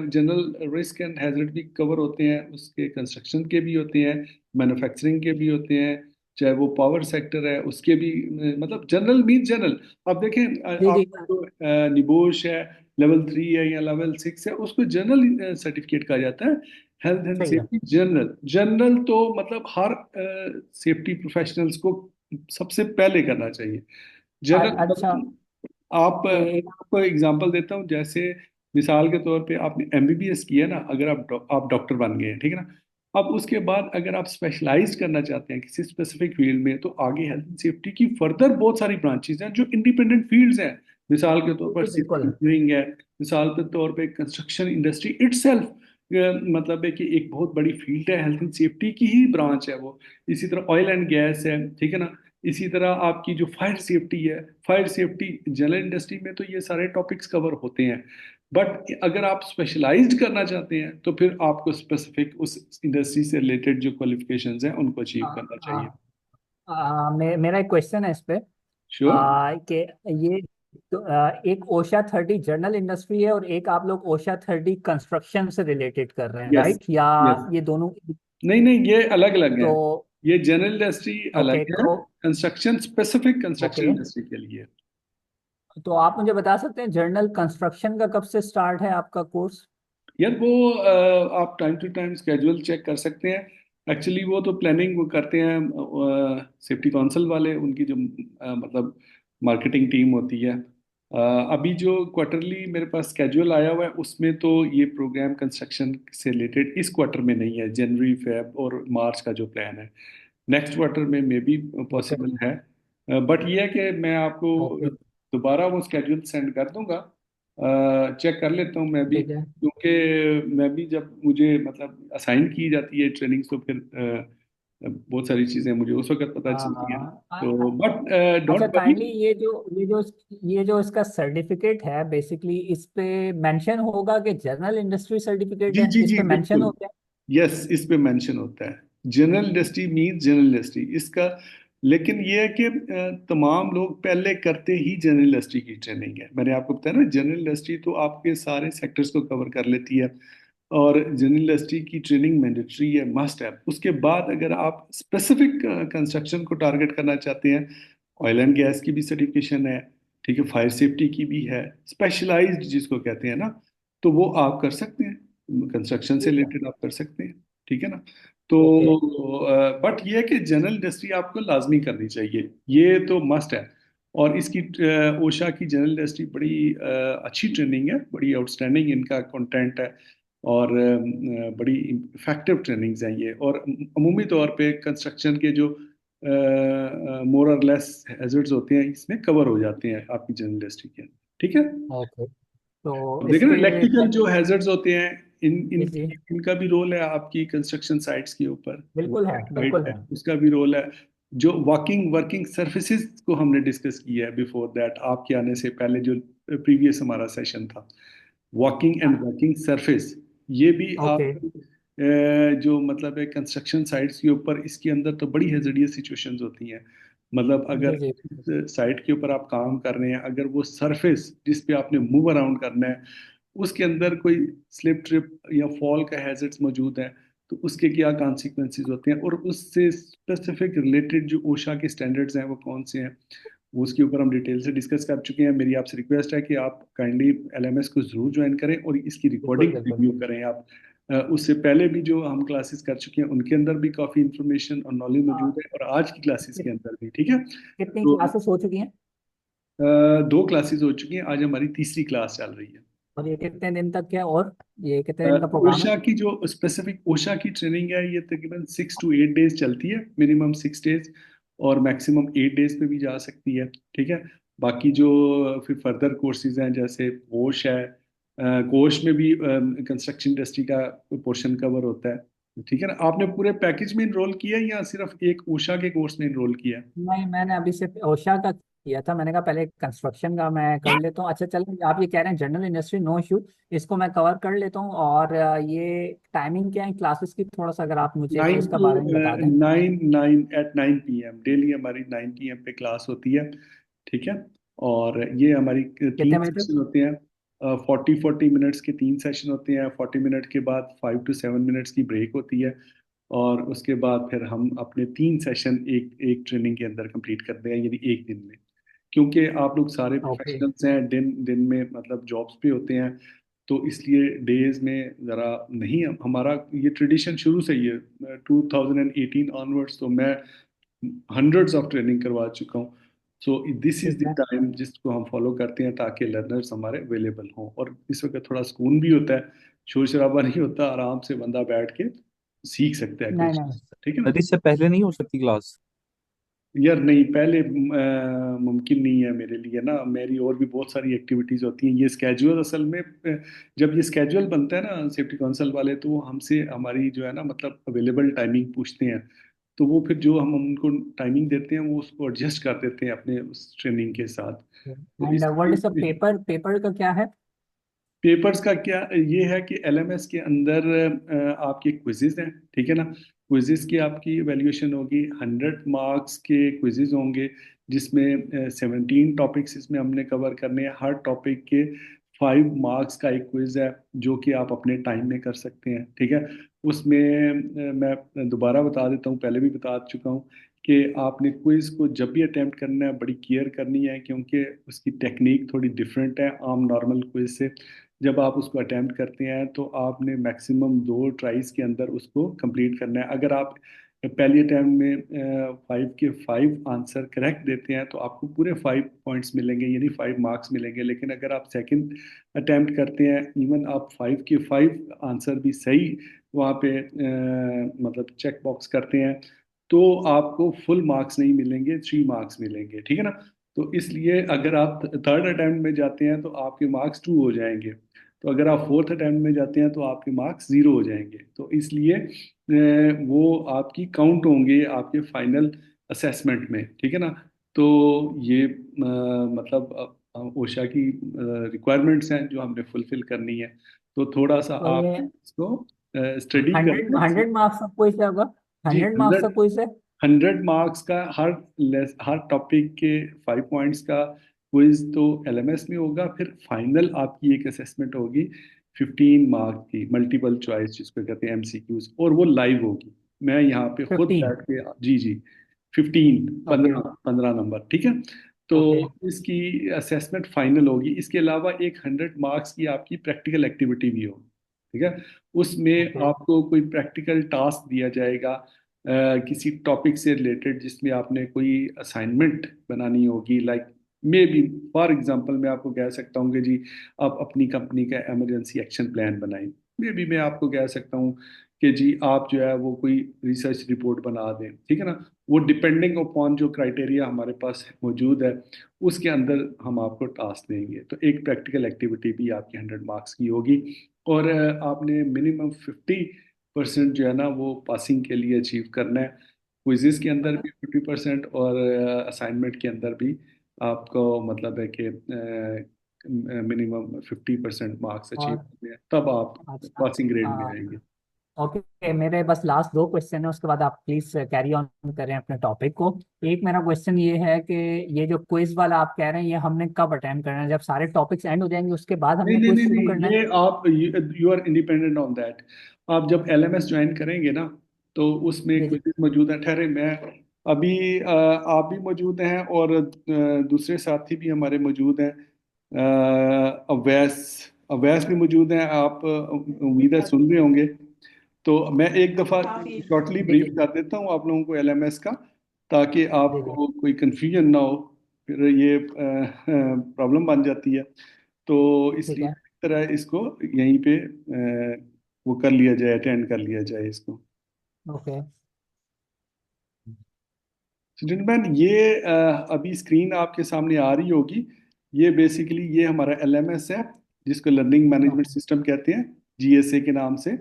जनरल रिस्क एंड हैजर्ड भी कवर होते हैं, उसके कंस्ट्रक्शन के भी होते हैं, मैन्युफैक्चरिंग के भी होते हैं, चाहे वो पावर सेक्टर है उसके भी, मतलब जनरल मीन जनरल। अब देखें, जी जी, आपका जो निबोश है, लेवल 3 है या लेवल 6 है, उसको जनरल सर्टिफिकेट कहा जाता है। हेल्थ एंड सही है। सेफ्टी जनरल, जनरल तो मतलब हर सेफ्टी प्रोफेशनल्स को सबसे पहले करना चाहिए जनरल। अच्छा। मतलब आप ए, मैं आपको एग्जांपल देता हूँ, जैसे मिसाल के तौर पे आपने एमबीबीएस किया ना, अगर आप डॉक्टर बन गए हैं, ठीक है ना। अब उसके बाद अगर आप स्पेशलाइज करना चाहते हैं किसी स्पेसिफिक फील्ड में, तो आगे हेल्थ एंड सेफ्टी की फर्दर बहुत सारी ब्रांचेज हैं जो इंडिपेंडेंट फील्ड्स हैं। मिसाल के तौर पर जी सिविल बिल्कुल। इंजीनियरिंग है, मिसाल के तौर पे कंस्ट्रक्शन इंडस्ट्री इटसेल्फ, मतलब है कि एक बहुत बड़ी फील्ड है, हेल्थ एंड सेफ्टी की ही ब्रांच है वो। इसी तरह ऑयल एंड गैस है, ठीक है ना। इसी तरह आपकी जो फायर सेफ्टी है, फायर सेफ्टी जनरल इंडस्ट्री में तो ये सारे टॉपिक्स कवर होते हैं। बट अगर आप स्पेशलाइज्ड करना चाहते हैं तो फिर आपको स्पेसिफिक उस इंडस्ट्री से रिलेटेड जो क्वालिफिकेशंस हैं उनको आ, अचीव करना आ, चाहिए। मेरा एक क्वेश्चन है इस पे, श्योर। कि ये तो, एक ओशा 30 जर्नल इंडस्ट्री है और एक आप लोग ओशा 30 कंस्ट्रक्शन से रिलेटेड कर रहे हैं, यस। राइट? या यस। ये दोनों? नहीं नहीं, ये अलग अलग है। तो ये जनरल इंडस्ट्री अलग ओके है, तो construction specific construction okay, industry के लिए। तो आप मुझे बता सकते हैं जर्नल कंस्ट्रक्शन का कब से स्टार्ट है आपका कोर्स? यार वो आप time to time schedule check कर सकते हैं। एक्चुअली वो तो प्लानिंग वो करते हैं सेफ्टी काउंसिल वाले, उनकी जो मतलब मार्केटिंग टीम होती है। अभी जो क्वार्टरली मेरे पास स्केड्यूल आया हुआ है उसमें तो ये प्रोग्राम कंस्ट्रक्शन से रिलेटेड इस क्वार्टर में नहीं है, जनवरी फेब और मार्च का जो प्लान है नेक्स्ट क्वार्टर में मे भी ओके पॉसिबल है। बट ये है कि मैं आपको ओके। दोबारा वो स्केड्यूल सेंड कर दूंगा, चेक कर लेता हूँ मैं भी, ठीक है। क्योंकि मैं भी जब मुझे मतलब असाइन की जाती है ट्रेनिंग, तो फिर बहुत सारी चीज़ें मुझे उस वक्त पता चलती हैं। तो बट अच्छा, डोंट वरी। काइंडली ये जो इसका सर्टिफिकेट है, बेसिकली इस पे मेंशन होगा कि जर्नल इंडस्ट्री सर्टिफिकेट जी है, जी इस जी, पे मेंशन बिल्कुल। होता है? यस, इस पे मेंशन होता है, general industry mean general industry इसका। लेकिन ये है कि तमाम लोग पहले करते ही जनरल इंडस्ट्री की ट्रेनिंग है। मैंने आपको बताया ना, जनरल इंडस्ट्री तो आपके सारे सेक्टर्स को कवर कर लेती है। और जनरल इंडस्ट्री की ट्रेनिंग मैंडेटरी है, मस्ट है। उसके बाद अगर आप स्पेसिफिक कंस्ट्रक्शन को टारगेट करना चाहते हैं, ऑयल एंड गैस की भी सर्टिफिकेशन है, ठीक है, फायर सेफ्टी की भी है, स्पेशलाइज्ड जिसको कहते हैं ना, तो वो आप कर सकते हैं, कंस्ट्रक्शन से ठीक है। रिलेटेड आप कर सकते हैं, ठीक है ना। तो ओके। बट ये है कि जनरल इंडस्ट्री आपको लाजमी करनी चाहिए, ये तो मस्ट है। और इसकी ओशा की जनरल इंडस्ट्री बड़ी अच्छी ट्रेनिंग है, बड़ी आउटस्टैंडिंग इनका कंटेंट है, और बड़ी इफेक्टिव ट्रेनिंग्स हैं ये। और अमूमी तौर पे कंस्ट्रक्शन के जो मोर और लेस हैजर्ड्स होते हैं इसमें कवर हो जाते हैं आपकी जनरल इंडस्ट्री के अंदर, ठीक है। ओके। तो अब देखें ना, इसके इलेक्ट्रिकल जो हैजर्ड्स होते हैं, इन इन जी जी, इनका भी रोल है आपकी कंस्ट्रक्शन साइट्स के ऊपर, बिल्कुल है, राइट बिल्कुल है, है। उसका भी रोल है। जो वॉकिंग वर्किंग सर्फेसिस को हमने डिस्कस किया है बिफोर दैट, आपके आने से पहले जो प्रीवियस हमारा सेशन था, वॉकिंग एंड वर्किंग सरफेस, ये भी आप ओके। जो मतलब है कंस्ट्रक्शन साइट्स के ऊपर, इसके अंदर तो बड़ी हैजर्डियस सिचुएशंस होती हैं। मतलब जी अगर जी। साइट के ऊपर आप काम कर रहे हैं, अगर वो सरफेस जिस पे आपने मूव अराउंड करना है, उसके अंदर कोई स्लिप ट्रिप या फॉल का हैजर्ड्स मौजूद है, तो उसके क्या कॉन्सिक्वेंसेस होते हैं, और उससे स्पेसिफिक रिलेटेड जो ओशा के स्टैंडर्ड्स हैं वो कौन से हैं, वो उसके ऊपर हम डिटेल से डिस्कस कर चुके हैं। मेरी आपसे रिक्वेस्ट है कि आप काइंडली एलएमएस को जरूर ज्वाइन करें और इसकी बिल्कुल रिकॉर्डिंग बिल्कुल। रिव्यू करें आप। उससे पहले भी जो हम क्लासेस कर चुके हैं उनके अंदर भी काफ़ी इंफॉर्मेशन और नॉलेज मौजूद हाँ, है, और आज की क्लासेस के कित- अंदर भी, ठीक है। कितनी तो क्लासेस हो चुकी हैं? दो क्लासेस हो चुकी हैं, आज हमारी तीसरी क्लास चल रही है। और ये कितने दिन तक है, और ये कितने दिन का प्रोग्राम है? ओशा की जो स्पेसिफिक ओशा की ट्रेनिंग है, ये तकरीबन 6 to 8 डेज चलती है, मिनिमम 6 डेज, और मैक्सिमम 8 डेज पे भी जा सकती है, ठीक है। बाकी जो फिर फर्दर कोर्सेज हैं, जैसे कोश है, कोश में भी कंस्ट्रक्शन इंडस्ट्री का पोर्शन कवर होता है, ठीक है ना। आपने पूरे पैकेज में इनरोल किया है या सिर्फ एक ओशा के कोर्स में इनरोल किया नहीं, मैंने अभी सिर्फ ओशा का किया था। मैंने कहा पहले कंस्ट्रक्शन का मैं कर लेता हूँ। अच्छा चलो, आप ये कह रहे हैं जनरल इंडस्ट्री नो इशू, इसको मैं कवर कर लेता हूँ। और ये टाइमिंग क्या है क्लासेस की, थोड़ा सा अगर आप मुझे नाइन इसका टू बारे में बता दें। Nine nine eight 9 PM daily हमारी 9 PM पे क्लास होती है, ठीक है। और ये हमारी कितने तीन बजे तक? सेशन होते हैं, 40-40 मिनट्स के 3 सेशन होते हैं, 40 मिनट के बाद 5 to 7 मिनट्स की ब्रेक होती है, और उसके बाद फिर हम अपने 3 सेशन एक एक ट्रेनिंग के अंदर कंप्लीट करते हैं, यानी एक दिन में। क्योंकि आप लोग सारे ओके। प्रोफेशनल्स हैं, दिन दिन में मतलब जॉब्स पे होते हैं, तो इसलिए डेज में ज़रा नहीं, हमारा ये ट्रेडिशन शुरू से ही है, 2018 ऑनवर्ड्स, तो मैं हंड्रेड्स ऑफ ट्रेनिंग करवा चुका हूँ। सो दिस इज़ ठीक द है। टाइम जिसको हम फॉलो करते हैं, ताकि लर्नर्स हमारे अवेलेबल हों, और इस वक्त थोड़ा सुकून भी होता है, शोर शराबा नहीं होता, आराम से बंदा बैठ के सीख सकता है कोई नहीं नहीं। चीज़, ठीक है ना। सर इससे पहले नहीं हो सकती क्लास? यार नहीं, पहले मुमकिन नहीं है मेरे लिए ना, मेरी और भी बहुत सारी एक्टिविटीज होती हैं। ये स्केड्यूल असल में जब ये स्केड्यूल बनता है ना सेफ्टी काउंसिल वाले, तो वो हमसे हमारी जो है ना मतलब अवेलेबल टाइमिंग पूछते हैं, तो वो फिर जो हम उनको टाइमिंग देते हैं वो उसको एडजस्ट कर देते हैं अपने उस ट्रेनिंग के साथ। तो एंड व्हाट इज द इसलिए पेपर, पेपर का क्या है? पेपर्स का क्या ये है कि एलएमएस के अंदर आपके क्विजेज हैं, ठीक है ना। क्विजेज की आपकी वैल्यूएशन होगी, 100 मार्क्स के क्विजेज होंगे, जिसमें 17 टॉपिक्स इसमें हमने कवर करने हैं। हर टॉपिक के 5 मार्क्स का एक क्विज है, जो कि आप अपने टाइम में कर सकते हैं, ठीक है। उसमें मैं दोबारा बता देता हूँ, पहले भी बता चुका हूँ, कि आपने क्विज को जब भी अटेम्प्ट करना है बड़ी केयर करनी है, क्योंकि उसकी टेक्निक थोड़ी डिफरेंट है आम नॉर्मल क्विज से। जब आप उसको अटेम्प्ट करते हैं तो आपने मैक्सिमम 2 ट्राइज के अंदर उसको कंप्लीट करना है। अगर आप पहली अटैम्प्ट में 5 के 5 आंसर करेक्ट देते हैं तो आपको पूरे 5 पॉइंट्स मिलेंगे, यानी 5 मार्क्स मिलेंगे। लेकिन अगर आप सेकंड अटेम्प्ट करते हैं, इवन आप 5 के 5 आंसर भी सही वहाँ पे मतलब चेक बॉक्स करते हैं, तो आपको फुल मार्क्स नहीं मिलेंगे, 3 मार्क्स मिलेंगे, ठीक है ना। तो इसलिए अगर आप थर्ड अटेम्प्ट में जाते हैं तो आपके मार्क्स 2 हो जाएंगे, तो अगर आप फोर्थ अटेम्प्ट में जाते हैं तो आपके मार्क्स 0 हो जाएंगे। तो इसलिए वो आपकी काउंट होंगे आपके फाइनल असेसमेंट में, ठीक है ना। तो ये मतलब ओशा की रिक्वायरमेंट्स हैं जो हमने फुलफिल करनी है, तो थोड़ा सा तो आप ये इसको स्टडी हंड्रेड करें। हंड्रेड मार्क्स का क्विज होगा? जी, 100 मार्क्स का 100 क्विज है? 100 मार्क्स का हर टॉपिक के 5 पॉइंट्स का क्विज तो एलएमएस में होगा, फिर फाइनल आपकी एक असेसमेंट होगी 15 मार्क की मल्टीपल चॉइस जिसको कहते हैं एमसीक्यूज, और वो लाइव होगी। मैं यहाँ पे खुद 15। बैठ के, जी जी, 15, ओके 15 नंबर, ठीक है। तो ओके इसकी असेसमेंट फाइनल होगी। इसके अलावा एक 100 मार्क्स की आपकी प्रैक्टिकल एक्टिविटी भी होगी, ठीक है। उसमें ओके आपको कोई प्रैक्टिकल टास्क दिया जाएगा किसी टॉपिक से रिलेटेड, जिसमें आपने कोई असाइनमेंट बनानी होगी। Like may be, for example मैं आपको कह सकता हूँ कि जी आप अपनी कंपनी का इमरजेंसी एक्शन प्लान बनाएं। मे बी मैं आपको कह सकता हूँ कि जी आप जो है वो कोई रिसर्च रिपोर्ट बना दें, ठीक है ना। वो डिपेंडिंग अपॉन जो क्राइटेरिया हमारे पास मौजूद है, उसके अंदर हम आपको टास्क देंगे। तो एक प्रैक्टिकल एक्टिविटी भी आपकी 100 मार्क्स की होगी। और आपने मिनिमम 50% जो है ना वो पासिंग के लिए अचीव करना है। क्विज़ेस के अंदर भी 50% और असाइनमेंट के अंदर भी आपको मतलब है कि मिनिमम 50% मार्क्स अचीव और करने हैं, तब आप अच्छा पासिंग ग्रेड में आएंगे। ओके, मेरे बस लास्ट दो क्वेश्चन है, उसके बाद आप प्लीज कैरी ऑन करें अपने टॉपिक को। एक मेरा क्वेश्चन ये है कि ये जो क्विज वाला आप कह रहे हैं, ये हमने कब अटेम्प्ट करना है? जब सारे टॉपिक्स एंड हो जाएंगे उसके बाद नहीं हमने नहीं क्विज नहीं शुरू नहीं, करना है? ये आप, you are independent on that. आप जब एलएमएस ज्वाइन करेंगे ना, तो उसमें जी जी क्विज़ मौजूद है। ठहरे, मैं अभी आप भी मौजूद हैं और दूसरे साथी भी हमारे मौजूद हैं। अवैस अवैस भी मौजूद हैं। आप उम्मीद है सुन रहे होंगे। तो मैं एक दफ़ा शॉर्टली जी ब्रीफ जी कर देता हूँ आप लोगों को एलएमएस का, ताकि जी जी आपको कोई कंफ्यूजन ना हो, फिर ये प्रॉब्लम बन जाती है। तो ठीक इसलिए है। इस तरह इसको यहीं पे वो कर लिया जाए, अटेंड कर लिया जाए इसको। ओके जेंटलमैन, ये अभी स्क्रीन आपके सामने आ रही होगी। ये बेसिकली ये हमारा एलएमएस है, जिसको लर्निंग मैनेजमेंट ओके सिस्टम कहते हैं, जीएसए के नाम से,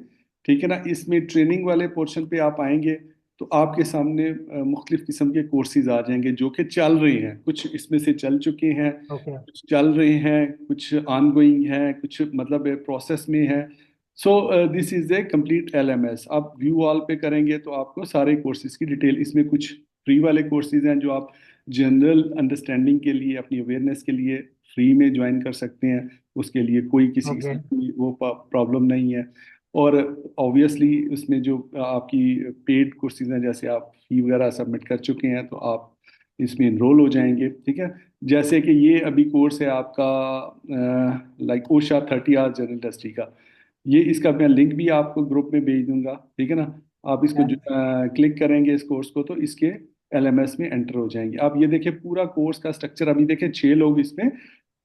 ठीक है ना। इसमें ट्रेनिंग वाले पोर्शन पे आप आएंगे तो आपके सामने मुख्तलिफ किस्म के कोर्सेज आ जाएंगे जो कि चल रहे हैं। कुछ इसमें से चल चुके हैं, ओके कुछ चल रहे हैं, कुछ ऑनगोइंग हैं, कुछ मतलब प्रोसेस में है। So this is a complete LMS. आप व्यू ऑल पे करेंगे तो आपको सारे कोर्सेज की डिटेल, इसमें कुछ फ्री वाले कोर्सेज हैं जो आप जनरल अंडरस्टैंडिंग के लिए, अपनी अवेयरनेस के लिए फ्री में ज्वाइन कर सकते हैं। उसके लिए कोई किसी ओके किस्म की वो प्रॉब्लम नहीं है। और ऑब्वियसली उसमें जो आपकी पेड कोर्सेज हैं, जैसे आप फी वगैरह सबमिट कर चुके हैं, तो आप इसमें इनरोल हो जाएंगे, ठीक है। जैसे कि ये अभी कोर्स है आपका लाइक ओशा 30 आवर जर्नल इंडस्ट्री का। ये इसका मैं लिंक भी आपको ग्रुप में भेज दूंगा, ठीक है ना। आप इसको क्लिक करेंगे इस कोर्स को, तो इसके एलएमएस में एंटर हो जाएंगे। आप ये देखिए पूरा कोर्स का स्ट्रक्चर। अभी देखिए 6 लोग इसमें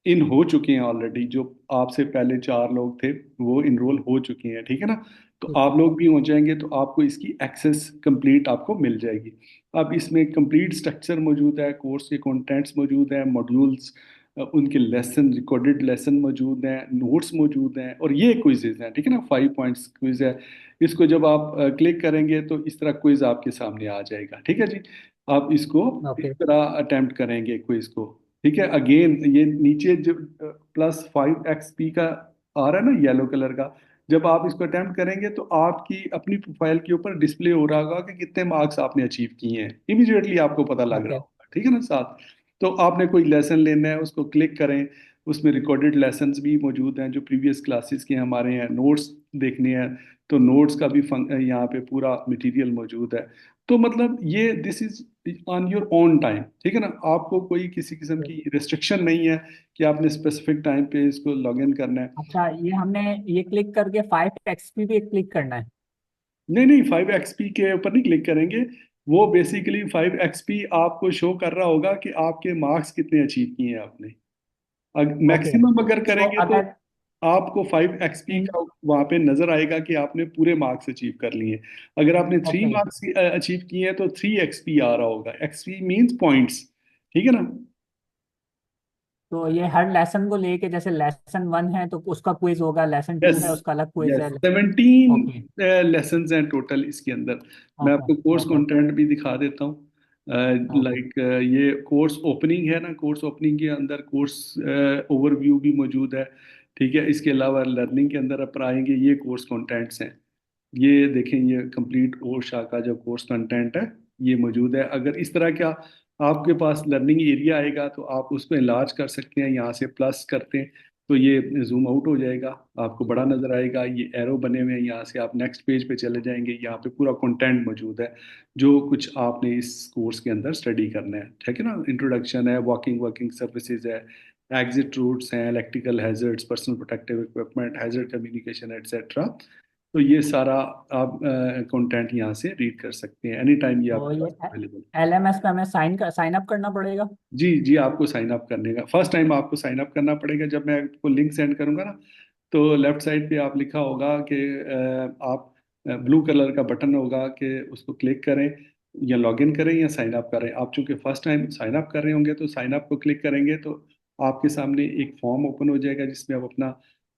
इन हो चुके हैं ऑलरेडी। जो आपसे पहले 4 लोग थे वो इनरोल हो चुके हैं, ठीक है ना। तो ठीक आप लोग भी हो जाएंगे तो आपको इसकी एक्सेस कंप्लीट आपको मिल जाएगी। अब इसमें कंप्लीट स्ट्रक्चर मौजूद है, कोर्स के कंटेंट्स मौजूद हैं, मॉड्यूल्स, उनके लेसन, रिकॉर्डेड लेसन मौजूद हैं, नोट्स मौजूद हैं, और ये क्विजेज हैं, ठीक है ना। 5 पॉइंट्स क्विज है। इसको जब आप क्लिक करेंगे तो इस तरह क्विज आपके सामने आ जाएगा, ठीक है जी। आप इसको इस ओके तरह अटेम्प्ट करेंगे क्विज को, ठीक है। अगेन ये नीचे जो +5 XP का आ रहा है ना येलो कलर का, जब आप इसको अटेम्प्ट करेंगे तो आपकी अपनी प्रोफाइल के ऊपर डिस्प्ले हो रहा होगा कि कितने मार्क्स आपने अचीव किए हैं। इमीडिएटली आपको पता लग रहा ओके होगा, ठीक है ना साथ। तो आपने कोई लेसन लेना है, उसको क्लिक करें। उसमें रिकॉर्डेड लेसन्स भी मौजूद हैं जो प्रीवियस क्लासेस के हमारे हैं। नोट्स देखने हैं तो नोट्स का भी यहाँ पे पूरा मटेरियल मौजूद है। तो मतलब ये this is on your own time, ठीक है ना। आपको कोई किसी किस्म की रिस्ट्रिक्शन नहीं है कि आपने स्पेसिफिक टाइम पे इसको लॉग इन करना है। अच्छा, ये हमने ये क्लिक करके 5 XP भी क्लिक करना है? नहीं नहीं, 5 XP के ऊपर नहीं क्लिक करेंगे। वो बेसिकली 5 XP आपको शो कर रहा होगा कि आपके मार्क्स कितने अचीव किए हैं आपने। ओके, मैक्सिमम अगर तो करेंगे तो अगर आपको 5 XP का वहां पे नजर आएगा कि आपने पूरे मार्क्स अचीव कर लिए। अगर आपने थ्री ओके, मार्क्स अचीव किए हैं तो 3 XP आ रहा होगा। XP मीन्स पॉइंट्स, ठीक है ना। तो ये हर लेसन को लेके, जैसे लेसन 1 है तो उसका क्विज होगा, लेसन 2 यस है उसका अलग क्विज यस, है। 17 ओके लेसन्स हैं टोटल इसके अंदर। मैं ओके आपको कोर्स ओके कंटेंट भी दिखा देता हूँ। ओके लाइक ये कोर्स ओपनिंग है ना, कोर्स ओपनिंग के अंदर कोर्स ओवरव्यू भी मौजूद है, ठीक है। इसके अलावा लर्निंग के अंदर आप आएंगे, ये कोर्स कंटेंट्स हैं। ये देखें, ये कंप्लीट ओशा का जो कोर्स कंटेंट है ये मौजूद है। अगर इस तरह का आपके पास लर्निंग एरिया आएगा तो आप उसको enlarge कर सकते हैं, यहाँ से प्लस करते हैं। तो ये जूम आउट हो जाएगा, आपको बड़ा नजर आएगा। ये एरो बने हुए हैं, यहाँ से आप नेक्स्ट पेज पे चले जाएंगे, यहाँ पे पूरा कंटेंट मौजूद है जो कुछ आपने इस कोर्स के अंदर स्टडी करना है, ठीक है ना। इंट्रोडक्शन है, वॉकिंग वर्किंग सर्विसेज है, एग्जिट रूट्स हैं, electrical hazards, personal protective equipment, hazard communication etcetera. तो ये सारा आप कंटेंट यहाँ से रीड कर सकते हैं, एनी टाइम ये तो आपके ये पास अवेलेबल। LMS पे हमें साइन अप करना पड़ेगा? जी जी, आपको साइन अप करने का फर्स्ट टाइम आपको साइन अप करना पड़ेगा। जब मैं आपको लिंक सेंड करूंगा ना, तो लेफ्ट साइड पे आप लिखा होगा कि आप ब्लू कलर का बटन होगा कि उसको क्लिक करें, या लॉगिन करें या साइन अप करें। आप चूंकि फर्स्ट टाइम साइन अप कर रहे होंगे तो साइन अप को क्लिक करेंगे तो आपके सामने एक फॉर्म ओपन हो जाएगा जिसमें आप अपना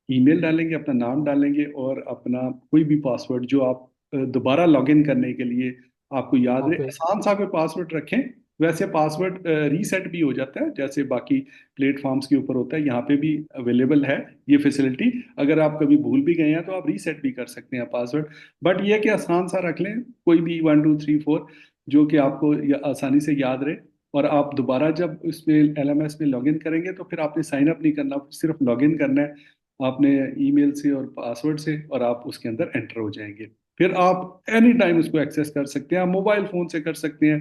ईमेल डालेंगे, अपना नाम डालेंगे और अपना कोई भी पासवर्ड जो आप दोबारा लॉगिन करने के लिए आपको याद रहे। ओके। आसान सा कोई पासवर्ड रखें। वैसे पासवर्ड रीसेट भी हो जाता है जैसे बाकी प्लेटफॉर्म्स के ऊपर होता है, यहाँ पे भी अवेलेबल है ये फैसिलिटी। अगर आप कभी भूल भी गए हैं तो आप रीसेट भी कर सकते हैं पासवर्ड। बट ये कि आसान सा रख लें, कोई भी 1 2 3 4 जो कि आपको आसानी से याद रहे। और आप दोबारा जब इसमें LMS में लॉगिन करेंगे तो फिर आपने साइन अप नहीं करना, सिर्फ लॉगिन करना है आपने ईमेल से और पासवर्ड से, और आप उसके अंदर एंटर हो जाएंगे। फिर आप एनी टाइम उसको एक्सेस कर सकते हैं, आप मोबाइल फोन से कर सकते हैं।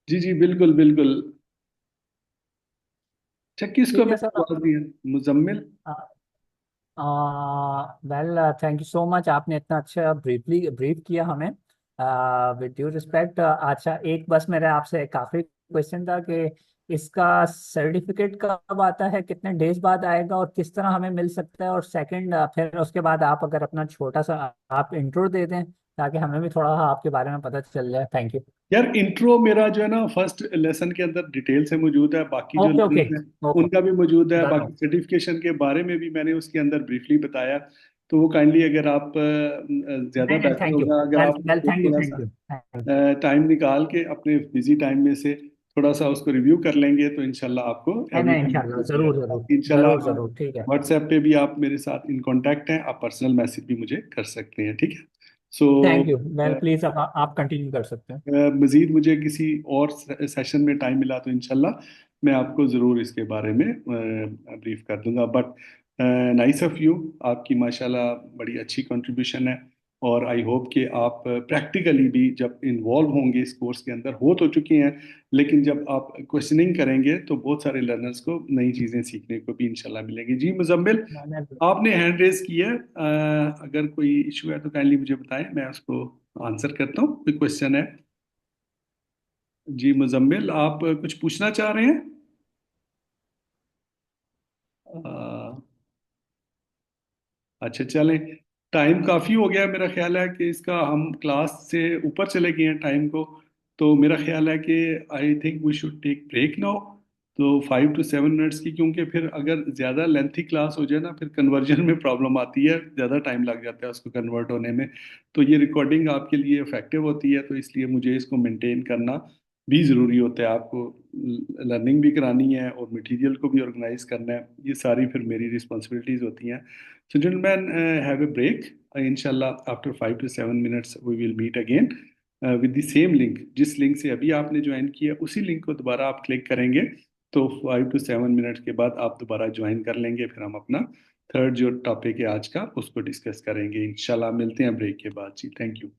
जी जी, बिल्कुल बिल्कुल। अच्छा, किसको ठीक है मैंने सर। आवाज दी है? Muzammil. Well, thank you so much, आपने इतना अच्छा ब्रीफ किया हमें। विद ड्यू रिस्पेक्ट, अच्छा एक बस मेरा आपसे एक आखिरी क्वेश्चन था कि इसका सर्टिफिकेट कब आता है, कितने डेज बाद आएगा और किस तरह हमें मिल सकता है? और सेकंड, फिर उसके बाद आप अगर अपना छोटा सा आप इंट्रो दे दें ताकि हमें भी थोड़ा आपके बारे में पता चल जाए। Thank you. यार इंट्रो मेरा जो है ना फर्स्ट लेसन के अंदर डिटेल से मौजूद है, बाकी जो ओके ओके लेसन है ओके। उनका भी मौजूद है, डन। बाकी सर्टिफिकेशन के बारे में भी मैंने उसके अंदर ब्रीफली बताया। तो वो काइंडली अगर आप ज़्यादा नहीं नहीं, बेहतर थैंक यू। होगा अगर वेल आप वेल, उसको थैंक यू थोड़ा थैंक सा यू थैंक यू। टाइम निकाल के अपने बिजी टाइम में से थोड़ा सा उसको रिव्यू कर लेंगे तो इंशाल्लाह आपको नहीं नहीं, एवरीथिंग इंशाल्लाह मिल जाएगा। जरूर जरूर। बाकी इंशाल्लाह जरूर जरूर, ठीक है। व्हाट्सएप पे भी आप मेरे साथ इन कांटेक्ट हैं, आप पर्सनल मैसेज भी मुझे कर सकते हैं, ठीक है। So thank you. Well, please आप कंटिन्यू कर सकते हैं। मजीद मुझे किसी और सेशन में टाइम मिला तो इंशाल्लाह मैं आपको ज़रूर इसके बारे में ब्रीफ कर दूंगा। बट नाइस ऑफ यू, आपकी माशाल्लाह बड़ी अच्छी कंट्रीब्यूशन है। और आई होप कि आप प्रैक्टिकली भी जब इन्वॉल्व होंगे इस कोर्स के अंदर, हो तो चुके हैं, लेकिन जब आप क्वेश्चनिंग करेंगे तो बहुत सारे लर्नर्स को नई चीज़ें सीखने को भी इंशाल्लाह मिलेंगी। जी मुजम्मिल, मैंने आपने हैंड रेज की है, अगर कोई इशू है तो काइंडली मुझे बताएं, मैं उसको आंसर करता हूँ। कोई क्वेश्चन है? जी मुजम्मिल, आप कुछ पूछना चाह रहे हैं? अ, अच्छा चलें, टाइम काफ़ी हो गया है। मेरा ख्याल है कि इसका हम क्लास से ऊपर चले गए हैं टाइम को। तो मेरा ख्याल है कि I think we should take break now. तो 5 to 7 मिनट्स की, क्योंकि फिर अगर ज़्यादा लेंथी क्लास हो जाए ना फिर कन्वर्जन में प्रॉब्लम आती है, ज़्यादा टाइम लग जाता है उसको कन्वर्ट होने में। तो ये रिकॉर्डिंग आपके लिए इफेक्टिव होती है, तो इसलिए मुझे इसको मेंटेन करना भी ज़रूरी होता है। आपको लर्निंग भी करानी है और मटेरियल को भी ऑर्गेनाइज करना है, ये सारी फिर मेरी रिस्पॉन्सिबिलिटीज़ होती हैं। So, gentlemen, have a break. Inshallah, after 5 to 7 minutes, we will meet again with the same link. जिस लिंक से अभी आपने ज्वाइन किया उसी लिंक को दोबारा आप क्लिक करेंगे तो 5 to 7 मिनट्स के बाद आप दोबारा ज्वाइन कर लेंगे। फिर हम अपना थर्ड जो टॉपिक है आज का उसको डिस्कस करेंगे। इंशाल्लाह मिलते हैं ब्रेक के बाद। जी थैंक यू।